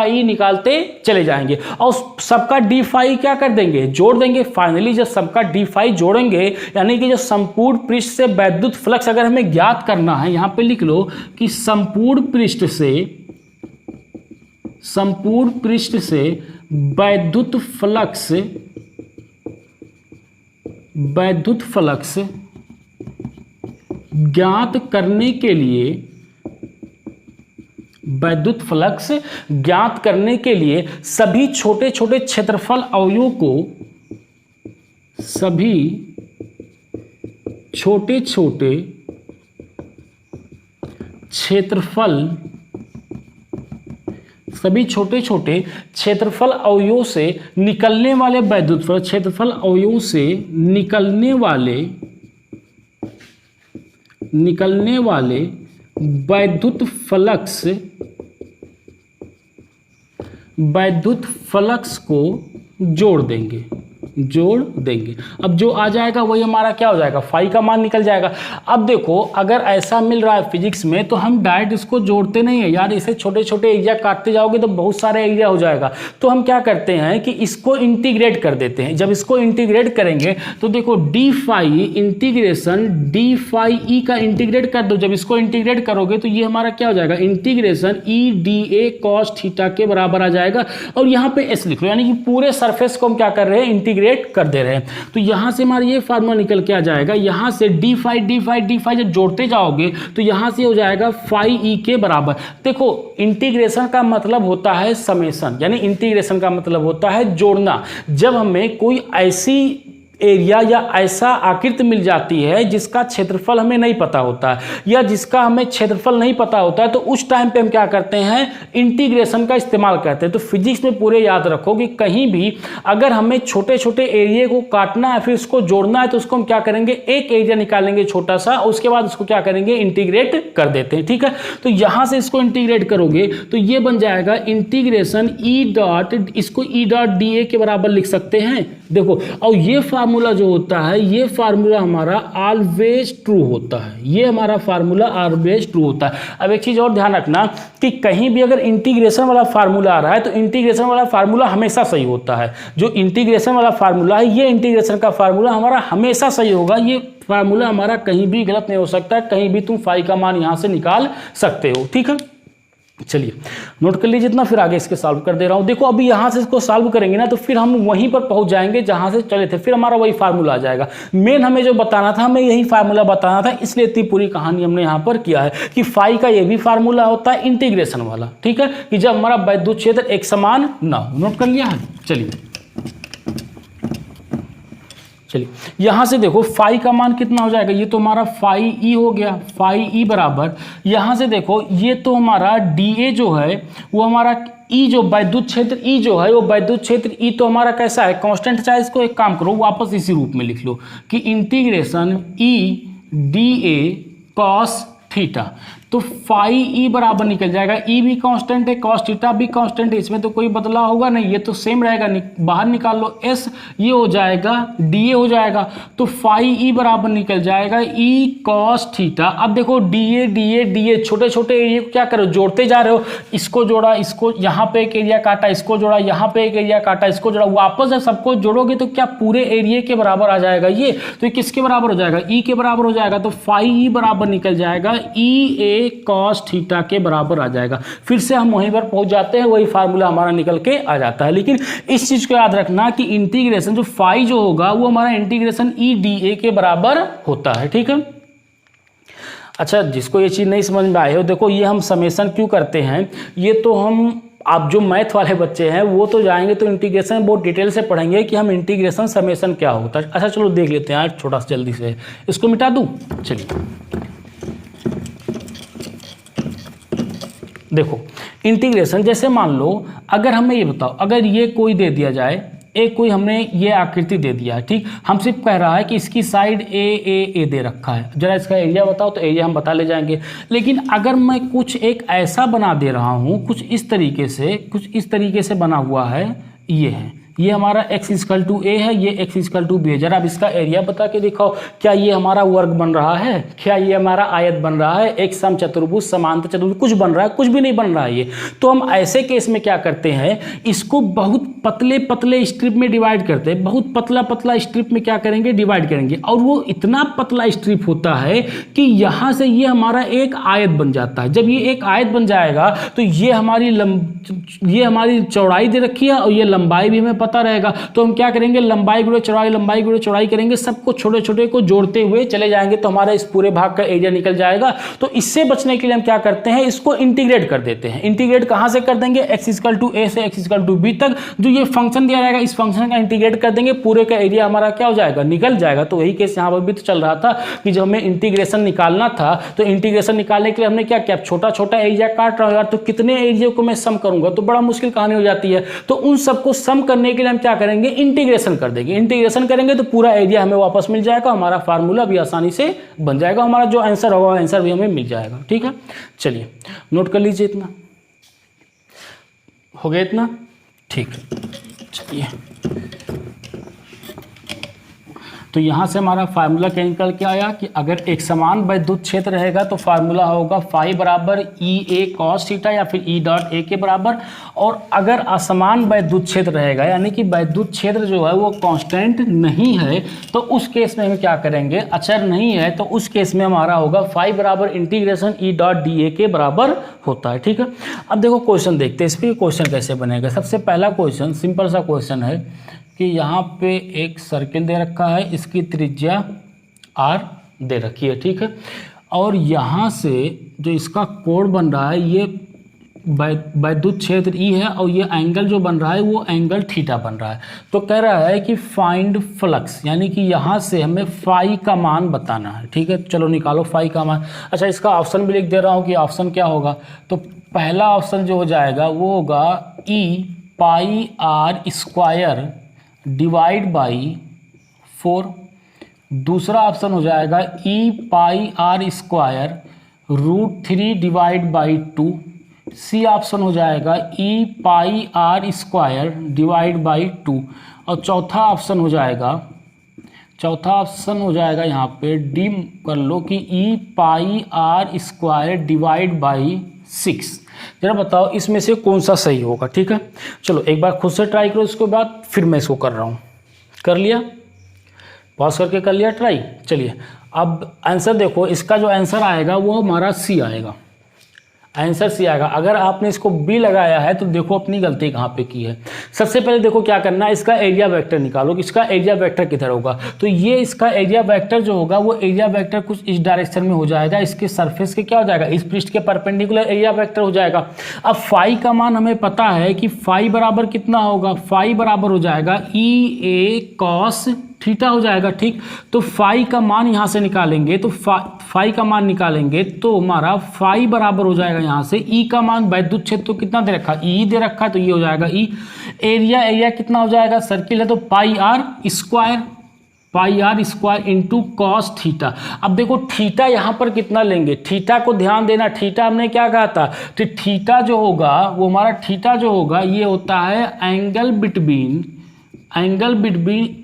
e निकालते चले जाएंगे और सबका d phi क्या कर देंगे? जोड़ देंगे। फाइनली जब सबका d phi जोड़ेंगे, यानी कि जो संपूर्ण पृष्ठ से वैद्युत फ्लक्स अगर हमें ज्ञात करना है, यहां पे लिख लो कि संपूर्ण पृष्ठ से वैद्युत फ्लक्स ज्ञात करने के लिए सभी छोटे छोटे क्षेत्रफल अवयवों को, सभी छोटे छोटे क्षेत्रफल सभी छोटे छोटे क्षेत्रफल अवयवों से निकलने वाले वैद्युत फलक, क्षेत्रफल अवयवों से निकलने वाले वैद्युत फ्लक्स को जोड़ देंगे। अब जो आ जाएगा वही हमारा क्या हो जाएगा, फाई का मान निकल जाएगा। अब देखो अगर ऐसा मिल रहा है फिजिक्स में तो हम डायरेक्ट इसको जोड़ते नहीं है यार, इसे छोटे छोटे एरिया काटते जाओगे तो बहुत सारे एरिया हो जाएगा। तो हम क्या करते हैं कि इसको इंटीग्रेट कर देते हैं। जब इसको इंटीग्रेट करेंगे तो देखो D phi integration D phi E का इंटीग्रेट कर दो। जब इसको इंटीग्रेट करोगे तो ये हमारा क्या हो जाएगा, integration E D A cos theta के बराबर आ जाएगा। और यहाँ पे एस लिख लो, यानी कि पूरे सरफेस को हम क्या कर रहे हैं, इंटीग्रेट कर दे रहे हैं। तो यहां से हमारा ये फार्मूला निकल के आ जाएगा, यहां से डी फाई जब जोड़ते जाओगे तो यहां से हो जाएगा फाई ई के बराबर। देखो इंटीग्रेशन का मतलब होता है समेशन, यानी इंटीग्रेशन का मतलब होता है जोड़ना। जब हमें कोई ऐसी एरिया या ऐसा आकृति मिल जाती है जिसका क्षेत्रफल हमें नहीं पता होता है या जिसका हमें क्षेत्रफल नहीं पता होता है, तो उस टाइम पे हम क्या करते हैं, इंटीग्रेशन का इस्तेमाल करते हैं। तो फिजिक्स में पूरे याद रखो कि कहीं भी अगर हमें छोटे छोटे एरिया को काटना है फिर उसको जोड़ना है तो उसको हम क्या करेंगे, एक एरिया निकालेंगे छोटा सा, उसके बाद उसको क्या करेंगे, इंटीग्रेट कर देते हैं। ठीक है, तो यहां से इसको इंटीग्रेट करोगे तो ये बन जाएगा इंटीग्रेशन ई डॉट, इसको ई डॉट डी ए के बराबर लिख सकते हैं। देखो और ये फार्मूला जो होता है, ये फार्मूला हमारा ऑलवेज ट्रू होता है, ये हमारा फार्मूला ऑलवेज ट्रू होता है। अब एक चीज और ध्यान रखना कि कहीं भी अगर इंटीग्रेशन वाला फार्मूला आ रहा है तो इंटीग्रेशन वाला फार्मूला हमेशा सही होता है। जो इंटीग्रेशन वाला फार्मूला है, ये इंटीग्रेशन का फार्मूला हमारा हमेशा सही होगा। ये फार्मूला हमारा कहीं भी गलत नहीं हो सकता, कहीं भी तुम फाई का मान यहां से निकाल सकते हो। ठीक है, चलिए नोट कर लीजिए इतना, फिर आगे इसके सॉल्व कर दे रहा हूं। देखो अभी यहां से इसको सॉल्व करेंगे ना तो फिर हम वहीं पर पहुंच जाएंगे जहां से चले थे, फिर हमारा वही फार्मूला आ जाएगा। मेन हमें जो बताना था, हमें यही फार्मूला बताना था, इसलिए इतनी पूरी कहानी हमने यहां पर किया है कि फाई का ये भी फार्मूला होता है इंटीग्रेशन वाला। ठीक है, कि जब हमारा वैद्युत क्षेत्र एक समान ना हो। नोट कर लिया है, चलिए यहां से देखो फाई का मान कितना हो जाएगा, ये तो हमारा फाई ई हो गया, फाई ई बराबर, यहां से देखो ये तो हमारा डी ए जो है वो हमारा ई जो वैद्युत क्षेत्र ई जो है वो वैद्युत क्षेत्र ई तो हमारा कैसा है, कांस्टेंट। चाहे इसको एक काम करो वापस इसी रूप में लिख लो कि integration E D A cos theta. तो फाई ई बराबर निकल जाएगा, ई भी कांस्टेंट है, कॉस थीटा भी कांस्टेंट है, इसमें तो कोई बदलाव होगा नहीं, ये तो सेम रहेगा। बाहर निकाल लो एस, ये हो जाएगा डी ए हो जाएगा। तो फाई ई बराबर निकल जाएगा ई कॉस थीटा। अब देखो डी ए छोटे छोटे एरिया को क्या करो, जोड़ते जा रहे हो, इसको जोड़ा, इसको यहाँ पे एक एरिया काटा, इसको जोड़ा, यहाँ पे एक एरिया काटा, इसको जोड़ा, वापस जब सबको जोड़ोगे तो क्या पूरे एरिया के बराबर आ जाएगा ये। तो ये किसके बराबर हो जाएगा, ई के बराबर हो जाएगा। तो फाई ई बराबर निकल जाएगा ई ए कॉस थीटा के बराबर आ जाएगा। फिर से हम वहीं पर पहुंच जाते हैं, वही फार्मूला हमारा निकल के आ जाता है। लेकिन इस चीज को याद रखना कि इंटीग्रेशन जो फाई जो होगा वो हमारा इंटीग्रेशन ई डी ए के बराबर होता है। ठीक है, अच्छा जिसको ये चीज नहीं समझ में आए हो, देखो ये हम समेशन क्यों करते हैं, ये तो हम आप जो मैथ वाले बच्चे हैं वो तो जाएंगे तो इंटीग्रेशन बहुत डिटेल से पढ़ेंगे कि हम इंटीग्रेशन समेशन क्या होता है। अच्छा चलो देख लेते हैं यार छोटा सा, जल्दी से इसको मिटा दूं। चलिए देखो इंटीग्रेशन, जैसे मान लो अगर हमें ये बताओ, अगर ये कोई दे दिया जाए, एक कोई हमने ये आकृति दे दिया है, ठीक, हम सिर्फ कह रहा है कि इसकी साइड ए दे रखा है, जरा इसका एरिया बताओ, तो एरिया हम बता ले जाएंगे। लेकिन अगर मैं कुछ एक ऐसा बना दे रहा हूँ, कुछ इस तरीके से बना हुआ है, ये है, ये हमारा x इक्वल टू ए है, ये x इक्वल टू बी है। जरा अब इसका एरिया बता के दिखाओ, क्या ये हमारा वर्ग बन रहा है, क्या ये हमारा आयत बन रहा है, एक सम चतुर्भुज समांतर चतुर्भुज कुछ बन रहा है, कुछ भी नहीं बन रहा है ये। तो हम ऐसे केस में क्या करते हैं, इसको बहुत पतले पतले स्ट्रिप में डिवाइड करते हैं, बहुत पतला पतला स्ट्रिप में क्या करेंगे, डिवाइड करेंगे। और वो इतना पतला स्ट्रिप होता है कि यहाँ से ये हमारा एक आयत बन जाता है। जब ये एक आयत बन जाएगा तो ये हमारी चौड़ाई दे रखी है और ये लंबाई भी हमें पता रहेगा। तो हम क्या करेंगे, लंबाई गुणे चौड़ाई करेंगे, सबको छोटे छोटे को जोड़ते हुए चले जाएंगे तो हमारा इस पूरे भाग का एरिया निकल जाएगा। तो इससे बचने के लिए हम क्या करते हैं, इसको इंटीग्रेट कर देते हैं। इंटीग्रेट कहां से कर देंगे, x इक्वल टू ए से x इक्वल टू बी तक। जो ये फंक्शन दिया जाएगा, इस फंक्शन का इंटीग्रेट कर देंगे, पूरे का एरिया हमारा क्या हो जाएगा, निकल जाएगा। तो वही केस यहाँ पर भी तो चल रहा था कि जब हमें इंटीग्रेशन निकालना था तो इंटीग्रेशन निकालने के लिए हमने क्या किया, छोटा छोटा एरिया काट रहा हूँ यार, तो कितने एरिया को मैं सम करूंगा, तो बड़ा मुश्किल कहानी हो जाती है। तो उन सबको सम करने के लिए हम क्या करेंगे, इंटीग्रेशन कर देंगे। इंटीग्रेशन करेंगे तो पूरा एरिया हमें वापस मिल जाएगा, हमारा फार्मूला भी आसानी से बन जाएगा, हमारा जो आंसर होगा आंसर भी हमें मिल जाएगा। ठीक है, चलिए नोट कर लीजिए, इतना हो गया, इतना ठीक। चलिए तो यहाँ से हमारा फार्मूला क्या निकल के आया कि अगर एक समान वैद्युत क्षेत्र रहेगा तो फार्मूला होगा फाई बराबर ई ए कॉस थीटा या फिर ई डॉट ए के बराबर। और अगर असमान वैद्युत क्षेत्र रहेगा यानी कि वैद्युत क्षेत्र जो है वो कांस्टेंट नहीं है तो उस केस में हम क्या करेंगे, अचर नहीं है, तो उस केस में हमारा होगा फाई बराबर integration E dot D A के बराबर होता है। ठीक है, अब देखो क्वेश्चन देखते हैं इस पर क्वेश्चन कैसे बनेगा। सबसे पहला क्वेश्चन सिंपल सा क्वेश्चन है कि यहाँ पे एक सर्किल दे रखा है, इसकी त्रिज्या r दे रखी है। ठीक है, और यहाँ से जो इसका कोण बन रहा है ये वैद्युत क्षेत्र E है और ये एंगल जो बन रहा है वो एंगल थीटा बन रहा है। तो कह रहा है कि फाइंड फ्लक्स, यानी कि यहाँ से हमें फाई का मान बताना है। ठीक है, चलो निकालो फाई का मान। अच्छा, इसका ऑप्शन भी लिख दे रहा हूँ कि ऑप्शन क्या होगा। तो पहला ऑप्शन जो हो जाएगा वो होगा E pi r square divide by 4। दूसरा ऑप्शन हो जाएगा E pi r square √3 divide by 2। C option हो जाएगा E pi r square divide by 2। और चौथा ऑप्शन हो जाएगा यहाँ पे डी कर लो कि ई pi r square divide by 6। जरा बताओ इसमें से कौन सा सही होगा। ठीक है, चलो एक बार खुद से ट्राई करो, इसके बाद फिर मैं इसको कर रहा हूँ। कर लिया, पॉज करके कर लिया ट्राई। चलिए अब आंसर देखो, इसका जो आंसर आएगा वो हमारा सी आएगा, आंसर सी आएगा। अगर आपने इसको बी लगाया है तो देखो अपनी गलती कहाँ पे की है। सबसे पहले देखो क्या करना है, इसका एरिया वेक्टर निकालो कि इसका एरिया वेक्टर किधर होगा। तो ये इसका एरिया वेक्टर जो होगा वो एरिया वेक्टर कुछ इस डायरेक्शन में हो जाएगा, इसके सरफेस के क्या हो जाएगा, इस पृष्ठ के परपेंडिकुलर एरिया वेक्टर हो जाएगा। अब फाई का मान हमें पता है कि फाई बराबर कितना होगा, फाई बराबर हो जाएगा ई ए कॉस थीटा हो जाएगा। ठीक, तो फाई का मान यहाँ से निकालेंगे तो फाई का मान निकालेंगे तो हमारा फाई बराबर हो जाएगा यहाँ से ई का मान, वैद्युत क्षेत्र तो कितना दे रखा, ई दे रखा है तो ये हो जाएगा ई। एरिया कितना हो जाएगा, सर्किल है तो pi r square into cos theta. अब देखो थीटा यहाँ पर कितना लेंगे, थीटा को ध्यान देना, थीटा हमने क्या कहा था, तो थीटा जो होगा वो हमारा थीटा जो होगा ये होता है एंगल बिटवीन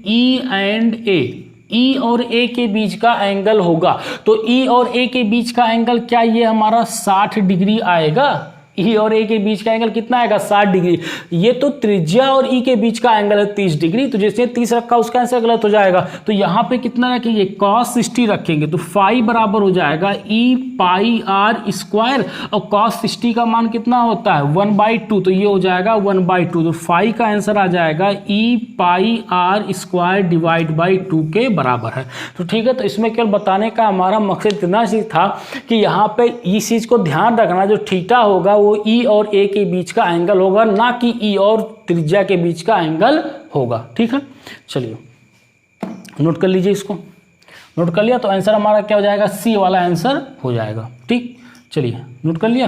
ई एंड ए, ई और ए के बीच का एंगल होगा। तो ई और ए के बीच का एंगल क्या, ये हमारा 60 डिग्री आएगा। ई और ए के बीच का एंगल कितना आएगा, 60 डिग्री। ये तो त्रिज्या और ई के बीच का एंगल है 30 डिग्री, तो जैसे 30 रखा उसका आंसर गलत हो जाएगा। तो यहाँ पे कितना रखेंगे, cos 60 रखेंगे। तो फाई बराबर हो जाएगा ई पाई आर स्क्वायर और cos 60 का मान कितना होता है 1/2, तो ये हो जाएगा 1/2। तो फाई का आंसर आ जाएगा E pi r square divide by 2 के बराबर है। तो ठीक है, तो इसमें केवल बताने का हमारा मकसद इतना सी था कि यहाँ पे इस चीज को ध्यान रखना, जो थीटा होगा वो ई और ए के बीच का एंगल होगा, ना कि ई और त्रिज्या के बीच का एंगल होगा। ठीक है, चलिए नोट कर लीजिए, इसको नोट कर लिया तो आंसर हमारा क्या हो जाएगा, सी वाला आंसर हो जाएगा। ठीक, चलिए नोट कर लिया।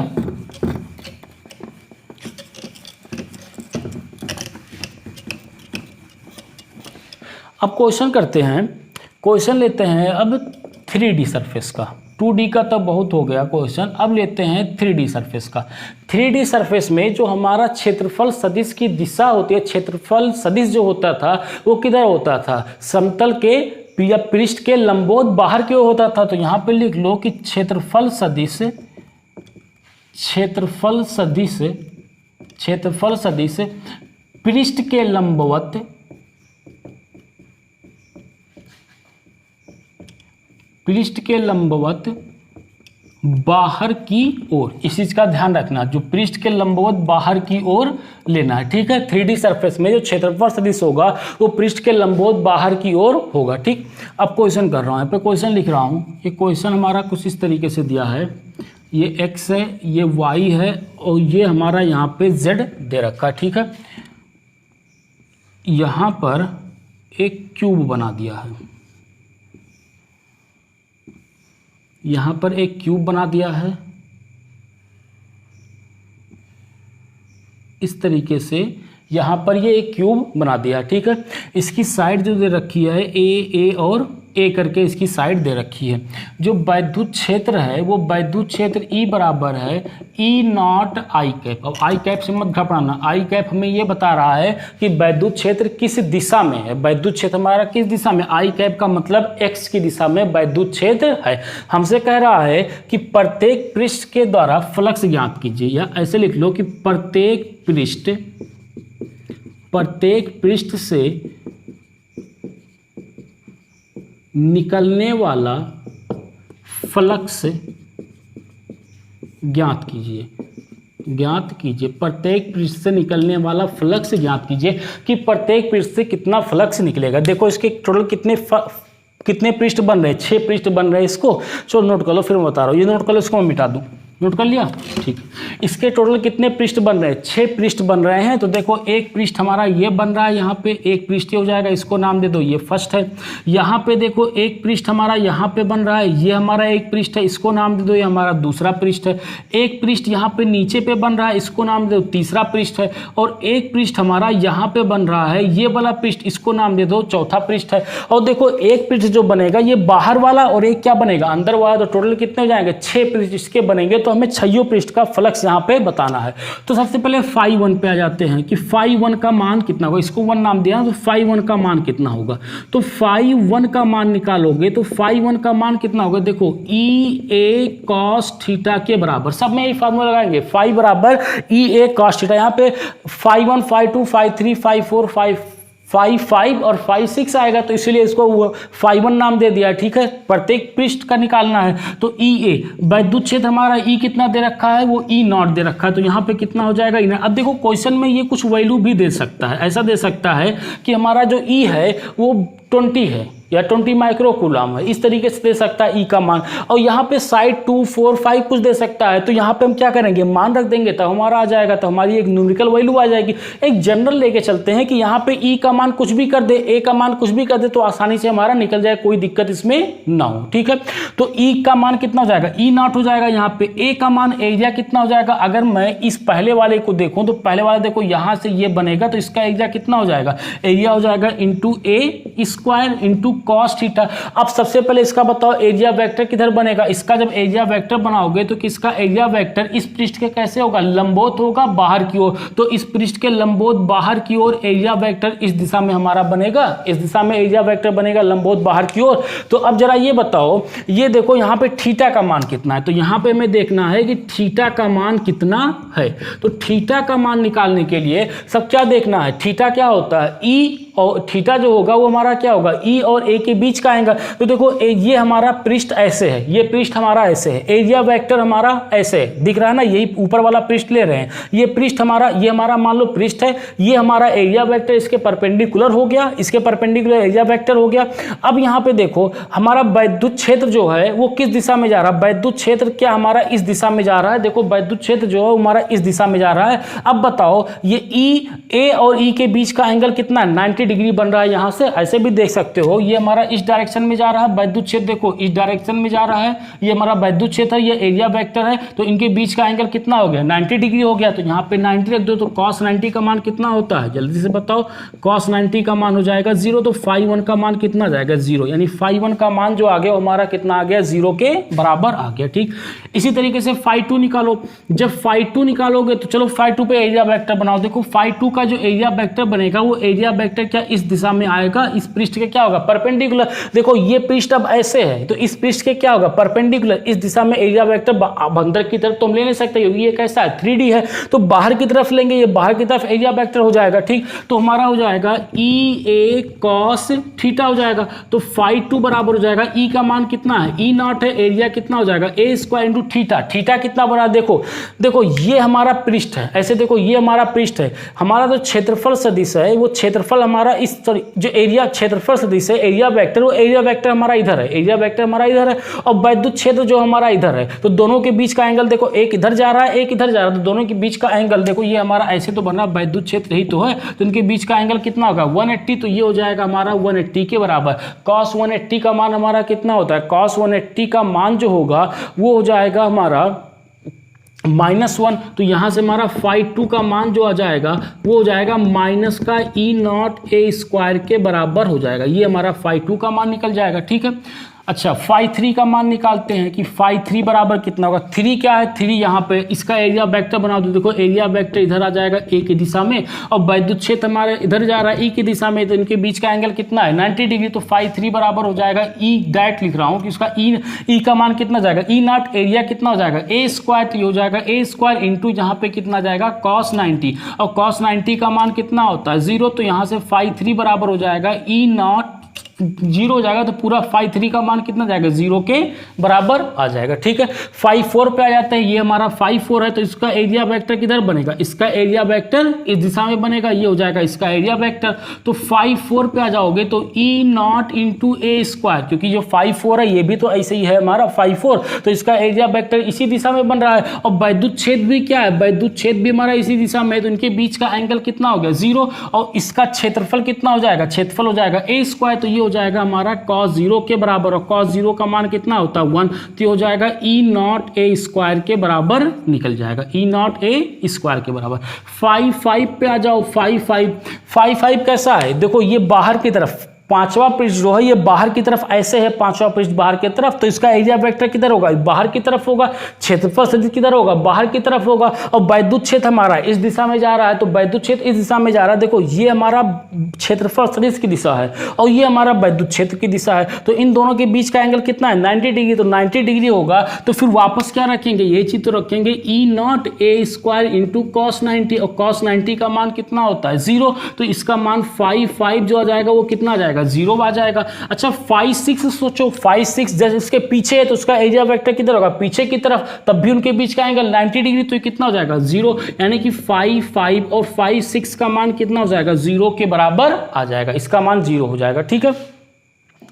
अब क्वेश्चन करते हैं, क्वेश्चन लेते हैं अब 3D सरफेस का। 2D का तो बहुत हो गया क्वेश्चन, अब लेते हैं 3D सरफेस का। 3D सरफेस में जो हमारा क्षेत्रफल सदिश की दिशा होती है, क्षेत्रफल सदिश जो होता था वो किधर होता था, समतल के या पृष्ठ के लंबवत बाहर की ओर होता था। तो यहाँ पे लिख लो कि क्षेत्रफल सदिश पृष्ठ के लंबवत बाहर की ओर, इस चीज का ध्यान रखना, जो पृष्ठ के लंबवत बाहर की ओर लेना है। ठीक है, 3D सरफेस में जो क्षेत्रफल सदिश होगा वो पृष्ठ के लंबवत बाहर की ओर होगा। ठीक, अब क्वेश्चन कर रहा हूं, यहाँ पे क्वेश्चन लिख रहा हूं। ये क्वेश्चन हमारा कुछ इस तरीके से दिया है, ये x है, ये y है और ये हमारा यहाँ पे z दे रखा है। ठीक है, यहाँ पर एक क्यूब बना दिया है, यहाँ पर एक क्यूब बना दिया है इस तरीके से, यहाँ पर ये एक क्यूब बना दिया है, ठीक है। इसकी साइड जो दे रखी है ए और ए करके इसकी साइड दे रखी है। जो वैद्युत क्षेत्र है वो वैद्युत क्षेत्र ई बराबर है ई नॉट आई कैप। अब आई कैप से मत घबराना, आई कैप हमें ये बता रहा है कि वैद्युत क्षेत्र किस दिशा में है, वैद्युत क्षेत्र हमारा किस दिशा में, आई कैप का मतलब एक्स की दिशा में वैद्युत क्षेत्र है। हमसे कह रहा है कि प्रत्येक पृष्ठ के द्वारा फ्लक्स ज्ञात कीजिए, या ऐसे लिख लो कि प्रत्येक पृष्ठ से निकलने वाला फ्लक्स ज्ञात कीजिए, प्रत्येक पृष्ठ से निकलने वाला फ्लक्स ज्ञात कीजिए कि प्रत्येक पृष्ठ से कितना फ्लक्स निकलेगा। देखो इसके टोटल कितने पृष्ठ बन रहे हैं, 6 पृष्ठ बन रहे हैं। इसको चलो नोट कर लो, फिर मैं बता रहा हूँ। ये नोट कर लो, इसको मैं मिटा दूँ। नोट कर लिया, ठीक। इसके टोटल कितने पृष्ठ बन रहे हैं, 6 पृष्ठ बन रहे हैं। तो देखो एक पृष्ठ हमारा ये बन रहा है, यहाँ पे एक पृष्ठ हो जाएगा, इसको नाम दे दो, ये फर्स्ट है। यहाँ पे देखो एक पृष्ठ हमारा यहाँ पे बन रहा है, ये हमारा एक पृष्ठ है, इसको नाम दे दो, ये हमारा दूसरा पृष्ठ है। एक पृष्ठ यहाँ पे नीचे पे बन रहा है, इसको नाम दे दो, तीसरा पृष्ठ है। और एक पृष्ठ हमारा यहाँ पे बन रहा है, ये वाला पृष्ठ, इसको नाम दे दो, चौथा पृष्ठ है। और देखो एक पृष्ठ जो बनेगा ये बाहर वाला और एक क्या बनेगा, अंदर वाला। तो टोटल कितने हो जाएंगे, 6 पृष्ठ इसके बनेंगे। तो हमें 6 पृष्ठ का फ्लक्स यहाँ पे बताना है। तो सबसे पहले फाई 1 पे आ जाते हैं कि फाई 1 का मान कितना होगा, इसको 1 नाम दिया, तो फाई 1 का मान कितना होगा। तो फाई 1 का मान निकालोगे तो फाई 1 का मान कितना होगा, देखो ई ए कॉस थीटा के बराबर, सब में यही फार्मूला लगाएंगे, फाई बराबर ई ए कॉस थीटा। यहाँ पे phi 1 phi 2 phi 3 phi 4 phi 5 और फाई 6 आएगा, तो इसीलिए इसको फाई 1 नाम दे दिया, ठीक है। प्रत्येक पृष्ठ का निकालना है। तो ई ए वैद्युत क्षेत्र हमारा ई कितना दे रखा है, वो ई नॉट दे रखा है। तो यहाँ पे कितना हो जाएगा ई नॉट। अब देखो क्वेश्चन में ये कुछ वैल्यू भी दे सकता है, ऐसा दे सकता है कि हमारा जो ई है वो 20 है या 20 माइक्रोकूलम है, इस तरीके से दे सकता है ई का मान। और यहाँ पे साइड 2 4 5 कुछ दे सकता है। तो यहाँ पे हम क्या करेंगे, मान रख देंगे, तो हमारा आ जाएगा, तो हमारी एक न्यूमेरिकल वैल्यू आ जाएगी। एक जनरल लेके चलते हैं कि यहाँ पे ई का मान कुछ भी कर दे, ए का मान कुछ भी कर दे, तो आसानी से हमारा निकल जाए, कोई दिक्कत इसमें ना हो, ठीक है। तो ई का मान कितना हो जाएगा, ई नॉट हो जाएगा। यहाँ पे ए का मान एरिया कितना हो जाएगा, अगर मैं इस पहले वाले को देखूं तो पहले वाला देखो यहाँ से ये बनेगा, तो इसका एरिया कितना हो जाएगा, एरिया हो जाएगा इंटू ए स्क्वायर इंटू कॉस थीटा। अब सबसे पहले इसका बताओ एरिया वेक्टर किधर बनेगा। इसका जब एरिया वेक्टर बनाओगे तो किसका एरिया वेक्टर इस पृष्ठ के कैसे होगा, लंबवत होगा बाहर की ओर। तो इस पृष्ठ के लंबवत बाहर की ओर एरिया वेक्टर इस दिशा में हमारा बनेगा, इस दिशा में एरिया वेक्टर बनेगा लंबवत बाहर की ओर। तो अब जरा ये बताओ, ये देखो यहाँ पे थीटा का मान कितना है, तो यहाँ पे हमें देखना है कि थीटा का मान कितना है। तो थीटा का मान निकालने के लिए सब क्या देखना है, थीटा क्या होता है, ई और थीटा जो होगा वो हमारा क्या होगा, ई और ए के बीच का आएगा। तो देखो ये हमारा पृष्ठ ऐसे है, ये पृष्ठ हमारा ऐसे है, एरिया वेक्टर हमारा ऐसे है, दिख रहा है ना, यही ऊपर वाला पृष्ठ ले रहे हैं। ये पृष्ठ हमारा, ये हमारा मान लो पृष्ठ है, ये हमारा एरिया वेक्टर इसके परपेंडिकुलर हो गया, इसके परपेंडिकुलर एरिया वेक्टर हो गया। अब यहाँ पे देखो हमारा वैद्युत क्षेत्र जो है वो किस दिशा में जा रहा है, वैद्युत क्षेत्र क्या हमारा इस दिशा में जा रहा है। देखो वैद्युत क्षेत्र जो है हमारा इस दिशा में जा रहा है। अब बताओ ये ई ए और ई के बीच का एंगल कितना है, 90 डिग्री बन रहा है। यहाँ से ऐसे भी देख सकते हो, ये हमारा इस डायरेक्शन में जा रहा है, वैद्युत क्षेत्र देखो इस डायरेक्शन में जा रहा है, ये हमारा वैद्युत क्षेत्र है, ये एरिया वेक्टर है। तो इनके बीच का एंगल कितना हो गया, 90 डिग्री हो गया। तो यहाँ पे 90 रख दो, तो cos 90 का मान कितना होता है, जल्दी से बताओ। cos 90 का मान हो जाएगा 0, तो फाई 1 का मान कितना जाएगा 0, यानी फाई 1 का मान जो आ गया हमारा कितना आ गया, 0 के बराबर आ गया, ठीक। इसी तरीके से फाई 2 निकालो। जब फाई 2 निकालोगे तो चलो फाई 2 पे एरिया वेक्टर बनाओ। देखो फाई 2 का जो एरिया वेक्टर बनेगा वो एरिया वेक्टर क्या इस दिशा में आएगा, इस पृष्ठ के क्या होगा परपेंडिकुलर। देखो ये पृष्ठ अब ऐसे है, तो इस पृष्ठ के क्या होगा परपेंडिकुलर, इस दिशा में एरिया वेक्टर अंदर की तरफ तो हम ले नहीं सकते क्योंकि ये कैसा है 3D है, तो बाहर की तरफ लेंगे, ये बाहर की तरफ एरिया वेक्टर हो जाएगा, ठीक। तो हमारा हो जाएगा ई ए कॉस थीटा हो जाएगा। तो फाई 2 बराबर हो जाएगा, ई का मान कितना है, ई नॉट है, एरिया कितना हो जाएगा ए स्क्वायर इंटू थीटा। थीटा कितना बना, देखो देखो ये हमारा पृष्ठ है, ऐसे देखो ये हमारा पृष्ठ है, हमारा जो क्षेत्रफल सदिश है वो क्षेत्रफल हमारा हमारा इस जो एरिया क्षेत्रफल सदिश है एरिया वेक्टर, वो एरिया वेक्टर हमारा इधर है, एरिया वेक्टर हमारा इधर है और वैद्युत क्षेत्र जो हमारा इधर है। तो दोनों के बीच का एंगल देखो, एक इधर जा रहा है एक इधर जा रहा है, तो दोनों के बीच का एंगल देखो, ये हमारा ऐसे तो बना वैद्युत क्षेत्र ही तो है, तो इनके बीच का एंगल कितना होगा 180, तो ये हो जाएगा हमारा 180 के बराबर। cos 180 का मान हमारा कितना होता है, cos 180 का मान जो होगा वो हो जाएगा हमारा -1, तो यहां से हमारा φ2 का मान जो आ जाएगा वो हो जाएगा माइनस का E0a² के बराबर हो जाएगा। ये हमारा φ2 का मान निकल जाएगा। ठीक है, अच्छा φ3 का मान निकालते हैं कि φ3 बराबर कितना होगा। 3 क्या है, 3 यहाँ पे इसका एरिया वेक्टर बना दो, देखो एरिया वेक्टर इधर आ जाएगा ए की दिशा में और वैद्युत क्षेत्र हमारे इधर जा रहा है ई की दिशा में, तो इनके बीच का एंगल कितना है 90 डिग्री। तो φ3 बराबर हो जाएगा ई डायरेक्ट लिख रहा हूँ कि उसका ई का मान कितना जाएगा, E0 एरिया कितना हो जाएगा a², तो ये हो जाएगा a² इंटू यहाँ पे कितना जाएगा cos 90, और cos 90 का मान कितना होता है 0, तो यहाँ से φ3 बराबर हो जाएगा E0 0 हो जाएगा, तो पूरा φ3 का मान कितना जाएगा 0 के बराबर आ जाएगा। ठीक है, φ4 पे आ जाता है, ये हमारा φ4 है, तो इसका एरिया वेक्टर किधर बनेगा, इसका एरिया वेक्टर इस दिशा में बनेगा, ये हो जाएगा इसका एरिया वेक्टर। तो φ4 पे आ जाओगे तो E0 इंटू a², क्योंकि जो φ4 है ये भी तो ऐसे ही है हमारा φ4, तो इसका एरिया वेक्टर इसी दिशा में बन रहा है और वैद्युत क्षेत्र भी क्या है, वैद्युत क्षेत्र भी हमारा इसी दिशा में है, तो इनके बीच का एंगल कितना हो गया 0 और इसका क्षेत्रफल कितना हो जाएगा, क्षेत्रफल हो जाएगा a², तो ये हो जाएगा हमारा cos 0 के बराबर, और cos 0 का मान कितना होता है 1, तो हो जाएगा E0a² के बराबर निकल जाएगा, E0a² के बराबर। φ5 पे आ जाओ, φ5 कैसा है, देखो ये बाहर की तरफ पांचवा पृष्ठ जो है ये बाहर की तरफ ऐसे है, पांचवा पृष्ठ बाहर की तरफ, तो इसका एरिया वेक्टर किधर होगा, बाहर की तरफ होगा, क्षेत्रफल सदिश किधर होगा, बाहर की तरफ होगा, और वैद्युत क्षेत्र हमारा इस दिशा में जा रहा है, तो वैद्युत क्षेत्र इस दिशा में जा रहा है। देखो ये हमारा क्षेत्रफल सदिश की दिशा है और ये हमारा वैद्युत क्षेत्र की दिशा है, तो इन दोनों के बीच का एंगल कितना है 90 डिग्री, तो 90 डिग्री होगा, तो फिर वापस क्या रखेंगे, ये चीज तो रखेंगे E0a² इंटू cos 90, और cos 90 का मान कितना होता है 0, तो इसका मान φ5 जो आ जाएगा वो कितना आ जाएगा 0 आ जाएगा। अच्छा φ6 सोचो, φ6 जैसे इसके पीछे है तो उसका एरिया वेक्टर किधर होगा, पीछे की तरफ, तब भी उनके बीच का एंगल 90 डिग्री, तो ये कितना हो जाएगा 0, यानी कि φ5 और φ6 का मान कितना हो जाएगा 0 के बराबर आ जाएगा, इसका मान 0 हो जाएगा। ठीक है,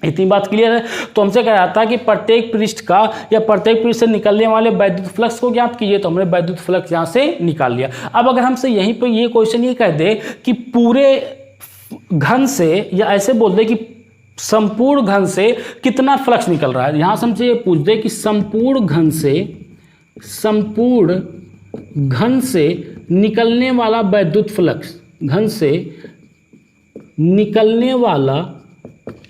इतनी बात क्लियर है। तो हमसे कह रहा था कि प्रत्येक पृष्ठ का या प्रत्येक पृष्ठ से निकलने वाले वैद्युत फ्लक्स को ज्ञात कीजिए, तो हमने वैद्युत फ्लक्स यहाँ से निकाल लिया। अब अगर हमसे यहीं पर ये क्वेश्चन ये कह दे कि पूरे घन से, या ऐसे बोल दे कि संपूर्ण घन से कितना फ्लक्स निकल रहा है, यहां से हमसे ये पूछ दे कि संपूर्ण घन से निकलने वाला वैद्युत फ्लक्स, घन से निकलने वाला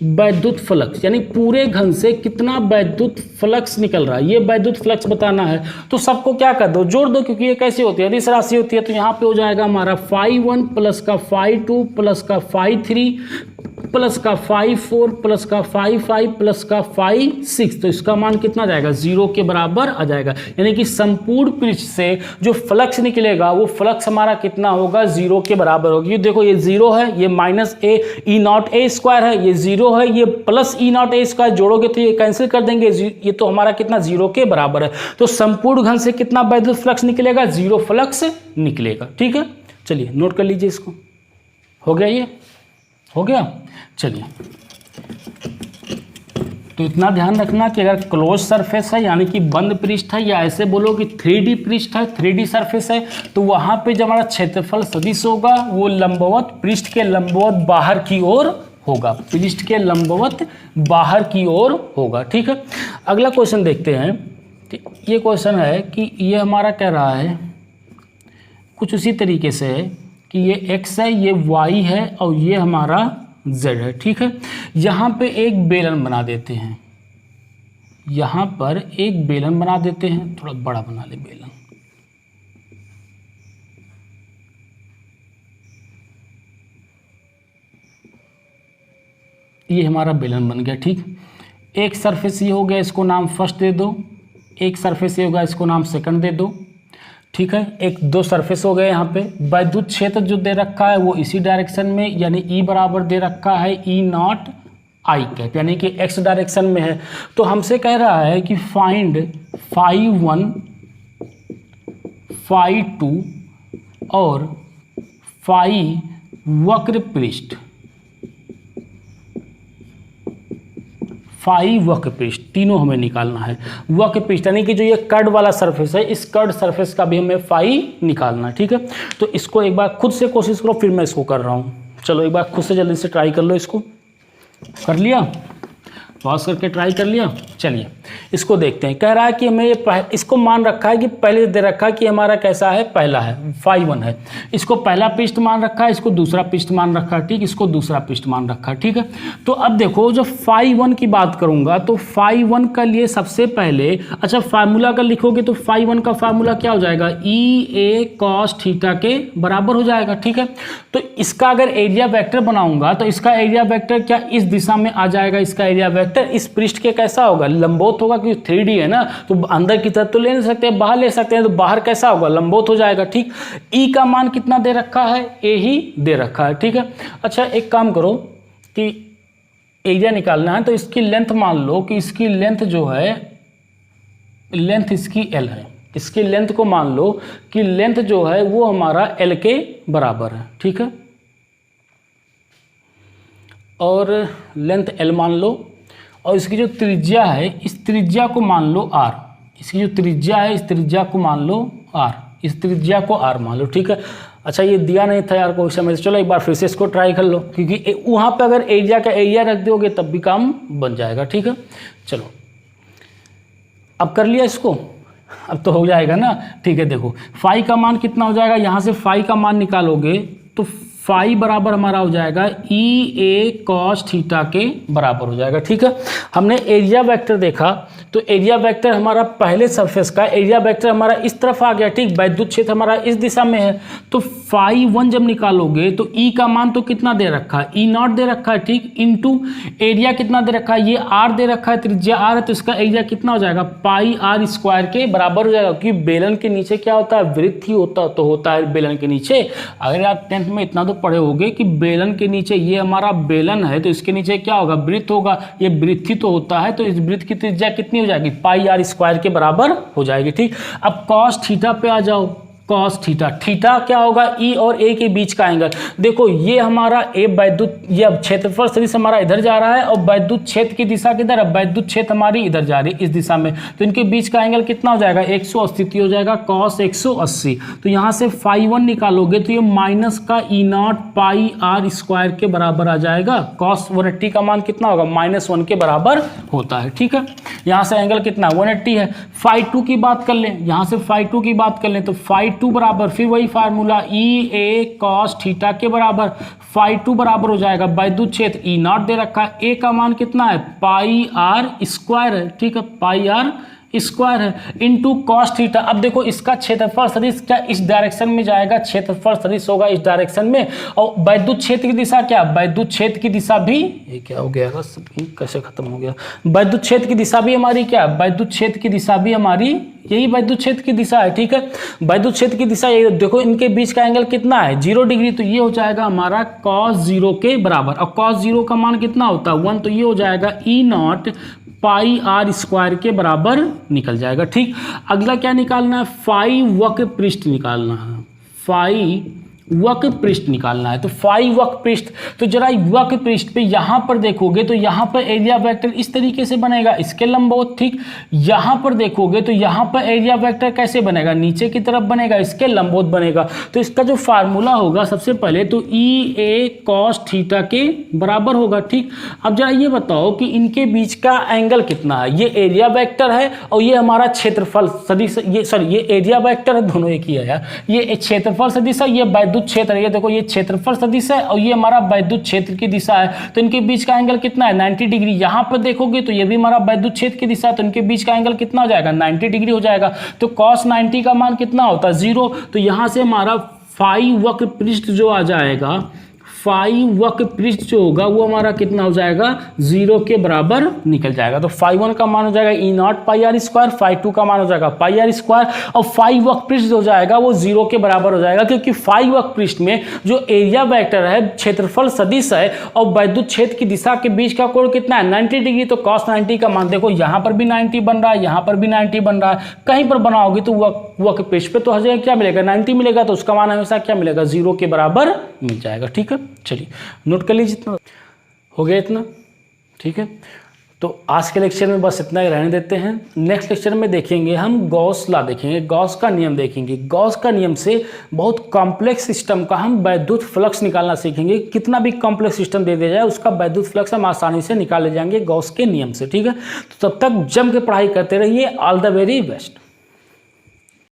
वैद्युत फ्लक्स, यानी पूरे घन से कितना वैद्युत फ्लक्स निकल रहा है, ये वैद्युत फ्लक्स बताना है। तो सबको क्या कर दो, जोड़ दो, क्योंकि ये कैसी होती है अदिश राशि होती है, तो यहाँ पे हो जाएगा हमारा φ1 प्लस का φ2 प्लस का φ3 प्लस का φ4 प्लस का φ5 प्लस का φ6, तो इसका मान कितना जाएगा 0 के बराबर आ जाएगा, यानी कि संपूर्ण पृष्ठ से जो फ्लक्स निकलेगा वो फ्लक्स हमारा कितना होगा 0 के बराबर होगी। देखो ये 0 है, ये माइनस E0a² है, ये 0 है, ये प्लस E0a², जोड़ोगे तो ये कैंसिल कर देंगे, ये तो हमारा कितना 0 के बराबर है। तो संपूर्ण घन से कितना वैद्युत फ्लक्स निकलेगा 0 फ्लक्स निकलेगा। ठीक है, चलिए नोट कर लीजिए इसको, हो गया, ये हो गया। चलिए, तो इतना ध्यान रखना कि अगर क्लोज सरफेस है यानी कि बंद पृष्ठ है, या ऐसे बोलो कि 3D पृष्ठ है, 3D सरफेस है, तो वहां पे जब हमारा क्षेत्रफल सदिश होगा वो लंबवत पृष्ठ के लंबवत बाहर की ओर होगा, पृष्ठ के लंबवत बाहर की ओर होगा। ठीक है, अगला क्वेश्चन देखते हैं। ये क्वेश्चन है कि ये हमारा कह रहा है कुछ उसी तरीके से है कि ये x है, ये y है और ये हमारा z है। ठीक है, यहाँ पे एक बेलन बना देते हैं, यहाँ पर एक बेलन बना देते हैं, थोड़ा बड़ा बना ले बेलन। ये हमारा बेलन बन गया। ठीक, एक सरफेस ये हो गया, इसको नाम फर्स्ट दे दो, एक सरफेस ये होगा, इसको नाम सेकंड दे दो। ठीक है, एक दो सरफेस हो गए। यहाँ पे वैद्युत क्षेत्र जो दे रखा है वो इसी डायरेक्शन में, यानी E बराबर दे रखा है E0I, यानी कि x डायरेक्शन में है। तो हमसे कह रहा है कि फाइंड φ1, φ2 और φ वक्र पृष्ठ, फाई वक्र पृष्ठ, तीनों हमें निकालना है। वक्र पृष्ठ यानी कि जो ये कर्ड वाला सरफेस है, इस कर्ड सरफेस का भी हमें फाई निकालना है, ठीक है। तो इसको एक बार खुद से कोशिश करो, फिर मैं इसको कर रहा हूँ। चलो एक बार खुद से जल्दी से ट्राई कर लो। इसको कर लिया, पॉज करके ट्राई कर लिया। चलिए इसको देखते हैं। कह रहा है कि हमें ये इसको मान रखा है कि पहले दे रखा है कि हमारा कैसा है, पहला है, फाई 1 है। इसको पहला पृष्ठ मान रखा है, इसको दूसरा पृष्ठ मान रखा है, ठीक। इसको दूसरा पृष्ठ मान रखा है, ठीक है। तो अब देखो जब फाई 1 की बात करूंगा तो फाई 1 का लिए सबसे पहले, अच्छा फार्मूला का लिखोगे तो फाई 1 का फार्मूला क्या हो जाएगा, ई ए कॉस थीटा के बराबर हो जाएगा, ठीक है। तो इसका अगर एरिया वेक्टर बनाऊंगा तो इसका एरिया वेक्टर क्या इस दिशा में आ जाएगा, इसका एरिया वेक्टर इस पृष्ठ के कैसा होगा, लंबवत होगा, क्योंकि 3D है ना, तो अंदर की तरफ तो ले नहीं सकते, बाहर ले सकते हैं, तो बाहर कैसा होगा, लंबवत हो जाएगा, ठीक। ई का मान कितना दे रखा है, ए ही दे रखा है, ठीक है। अच्छा एक काम करो कि एरिया निकालना है तो इसकी लेंथ मान लो कि इसकी लेंथ जो है, लेंथ इसकी एल है, इसकी लेंथ को मान लो कि लेंथ जो है वो हमारा एल के बराबर है, ठीक है। और लेंथ एल मान लो, और इसकी जो त्रिज्या है, इस त्रिज्या को मान लो आर, इसकी जो त्रिज्या है इस त्रिज्या को मान लो आर, इस त्रिज्या को आर मान लो, ठीक है। अच्छा ये दिया नहीं था यार कोई समय से, चलो एक बार फिर से इसको ट्राई कर लो, क्योंकि वहाँ पे अगर एरिया का एरिया रख दोगे तब भी काम बन जाएगा, ठीक है। चलो अब कर लिया इसको, अब तो हो जाएगा ना, ठीक है। देखो फाई का मान कितना हो जाएगा, यहाँ से फाई का मान निकालोगे तो फाई बराबर हमारा हो जाएगा ई ए कॉस थीटा के बराबर हो जाएगा, ठीक है। हमने एरिया वेक्टर देखा तो एरिया वेक्टर हमारा पहले सरफेस का एरिया वेक्टर हमारा इस तरफ आ गया, ठीक। वैद्युत क्षेत्र हमारा इस दिशा में है, तो फाई 1 जब निकालोगे तो ई का मान तो कितना दे रखा है, ई नॉट दे रखा है, ठीक, इनटू एरिया कितना दे रखा है, ये आर दे रखा है, त्रिज्या आर है, तो इसका एरिया कितना हो जाएगा, पाई आर स्क्वायर के बराबर हो जाएगा। क्योंकि बेलन के नीचे क्या होता है, वृत्त ही होता है बेलन के नीचे। अगर आप 10th में इतना तो पढ़े होंगे कि बेलन के नीचे, ये हमारा बेलन है तो इसके नीचे क्या होगा, वृत्त होगा, ये वृत्त ही तो होता है, तो इस वृत्त की त्रिज्या कितनी हो जाएगी, पाई आर स्क्वायर के बराबर हो जाएगी, ठीक। अब कॉस थीटा पे आ जाओ, कॉस थीटा, थीटा क्या होगा, ई और ए के बीच का एंगल। देखो ये हमारा ए वैद्युत, ये अब क्षेत्रफल सदिश हमारा इधर जा रहा है और वैद्युत क्षेत्र की दिशा किधर है, वैद्युत क्षेत्र हमारी इधर जा रही है, इस दिशा में, तो इनके बीच का एंगल कितना हो जाएगा, 180 हो जाएगा, कॉस 180। तो यहाँ से फाई 1 निकालोगे तो ये माइनस का ई नॉट पाई आर स्क्वायर के बराबर आ जाएगा। कॉस 180 का मान कितना होगा, -1 के बराबर होता है, ठीक है। यहाँ से एंगल कितना 180 है। फाई 2 की बात कर लें, यहाँ से फाई 2 की बात कर लें तो फाई 2 बराबर फिर वही फार्मूला ई ए कॉस थीटा के बराबर, फाई 2 बराबर हो जाएगा वैद्युत क्षेत्र ई नॉट दे रखा है, ए का मान कितना है, पाई आर स्क्वायर है, ठीक है, पाई आर स्क्वायर है, इनटू कॉस थीटा। अब देखो इसका क्षेत्रफल सदिश क्या इस डायरेक्शन में जाएगा, क्षेत्रफल सदिश होगा इस डायरेक्शन में, और वैद्युत क्षेत्र की दिशा क्या, वैद्युत क्षेत्र की दिशा भी, ये क्या हो गया, कैसे खत्म हो गया, वैद्युत क्षेत्र की दिशा भी हमारी क्या, वैद्युत क्षेत्र की दिशा भी हमारी यही वैद्युत क्षेत्र की दिशा है, ठीक है। वैद्युत क्षेत्र की दिशा ये देखो, इनके बीच का एंगल कितना है, 0 डिग्री, तो ये हो जाएगा हमारा cos 0 के बराबर। और cos 0 का मान कितना होता है 1, तो ये हो जाएगा E naught pi r square के बराबर निकल जाएगा, ठीक। अगला क्या निकालना है, फाई वक्र पृष्ठ निकालना है, फाई वक्र पृष्ठ निकालना है। तो फाई वक्र पृष्ठ, तो जरा वक्र पृष्ठ पे यहाँ पर देखोगे तो यहाँ पर एरिया वेक्टर इस तरीके से बनेगा, इसके लंबवत, ठीक। यहाँ पर देखोगे तो यहाँ पर एरिया वेक्टर कैसे बनेगा, नीचे की तरफ बनेगा, इसके लंबवत बनेगा। तो इसका जो फार्मूला होगा सबसे पहले तो ई ए कॉस थीटा के बराबर होगा, ठीक। अब जरा ये बताओ कि इनके बीच का एंगल कितना है, ये एरिया वेक्टर है और ये हमारा क्षेत्रफल सदिश, ये सॉरी ये एरिया वेक्टर है, दोनों एक ही है यार, ये क्षेत्रफल सदिश है, ये वैद्युत क्षेत्र, ये देखो ये क्षेत्रफल सदिश है और ये हमारा वैद्युत क्षेत्र की दिशा है, तो इनके बीच का एंगल कितना है 90 डिग्री। यहाँ पर देखोगे तो ये भी हमारा वैद्युत क्षेत्र की दिशा है, तो इनके बीच का एंगल कितना हो जाएगा 90 डिग्री हो जाएगा। तो cos 90 का मान कितना होता है 0, तो यहाँ से हमारा फाई वक्र पृष्ठ जो आ जाएगा, फाई वक्र पृष्ठ जो होगा वो हमारा कितना हो जाएगा 0 के बराबर निकल जाएगा। तो फाई 1 का मान हो जाएगा E naught pi r square, phi 2 का मान हो जाएगा पाई आर स्क्वायर, और फाई वक्र पृष्ठ जो जाएगा वो 0 के बराबर हो जाएगा, क्योंकि फाई वक्र पृष्ठ में जो एरिया वेक्टर है क्षेत्रफल सदिश है और वैद्युत क्षेत्र की दिशा के बीच का कोण कितना है 90 डिग्री। तो cos 90 का मान देखो यहाँ पर भी 90 बन रहा है, यहाँ पर भी 90 बन रहा है, कहीं पर बनाओगे तो वक्र पृष्ठ पे तो हर जगह क्या मिलेगा 90 मिलेगा, तो उसका मान हमेशा क्या मिलेगा 0 के बराबर मिल जाएगा, ठीक है। चलिए नोट कर लीजिए, इतना हो गया, इतना ठीक है। तो आज के लेक्चर में बस इतना ही रहने देते हैं। नेक्स्ट लेक्चर में देखेंगे हम गॉस लॉ देखेंगे, गॉस का नियम देखेंगे। गॉस का नियम से बहुत कॉम्प्लेक्स सिस्टम का हम वैद्युत फ्लक्स निकालना सीखेंगे। कितना भी कॉम्प्लेक्स सिस्टम दे दिया जाए उसका वैद्युत फ्लक्स हम आसानी से निकाल ले जाएंगे गॉस के नियम से। ठीक है, तो तब तक जम के पढ़ाई करते रहिए। All the very best.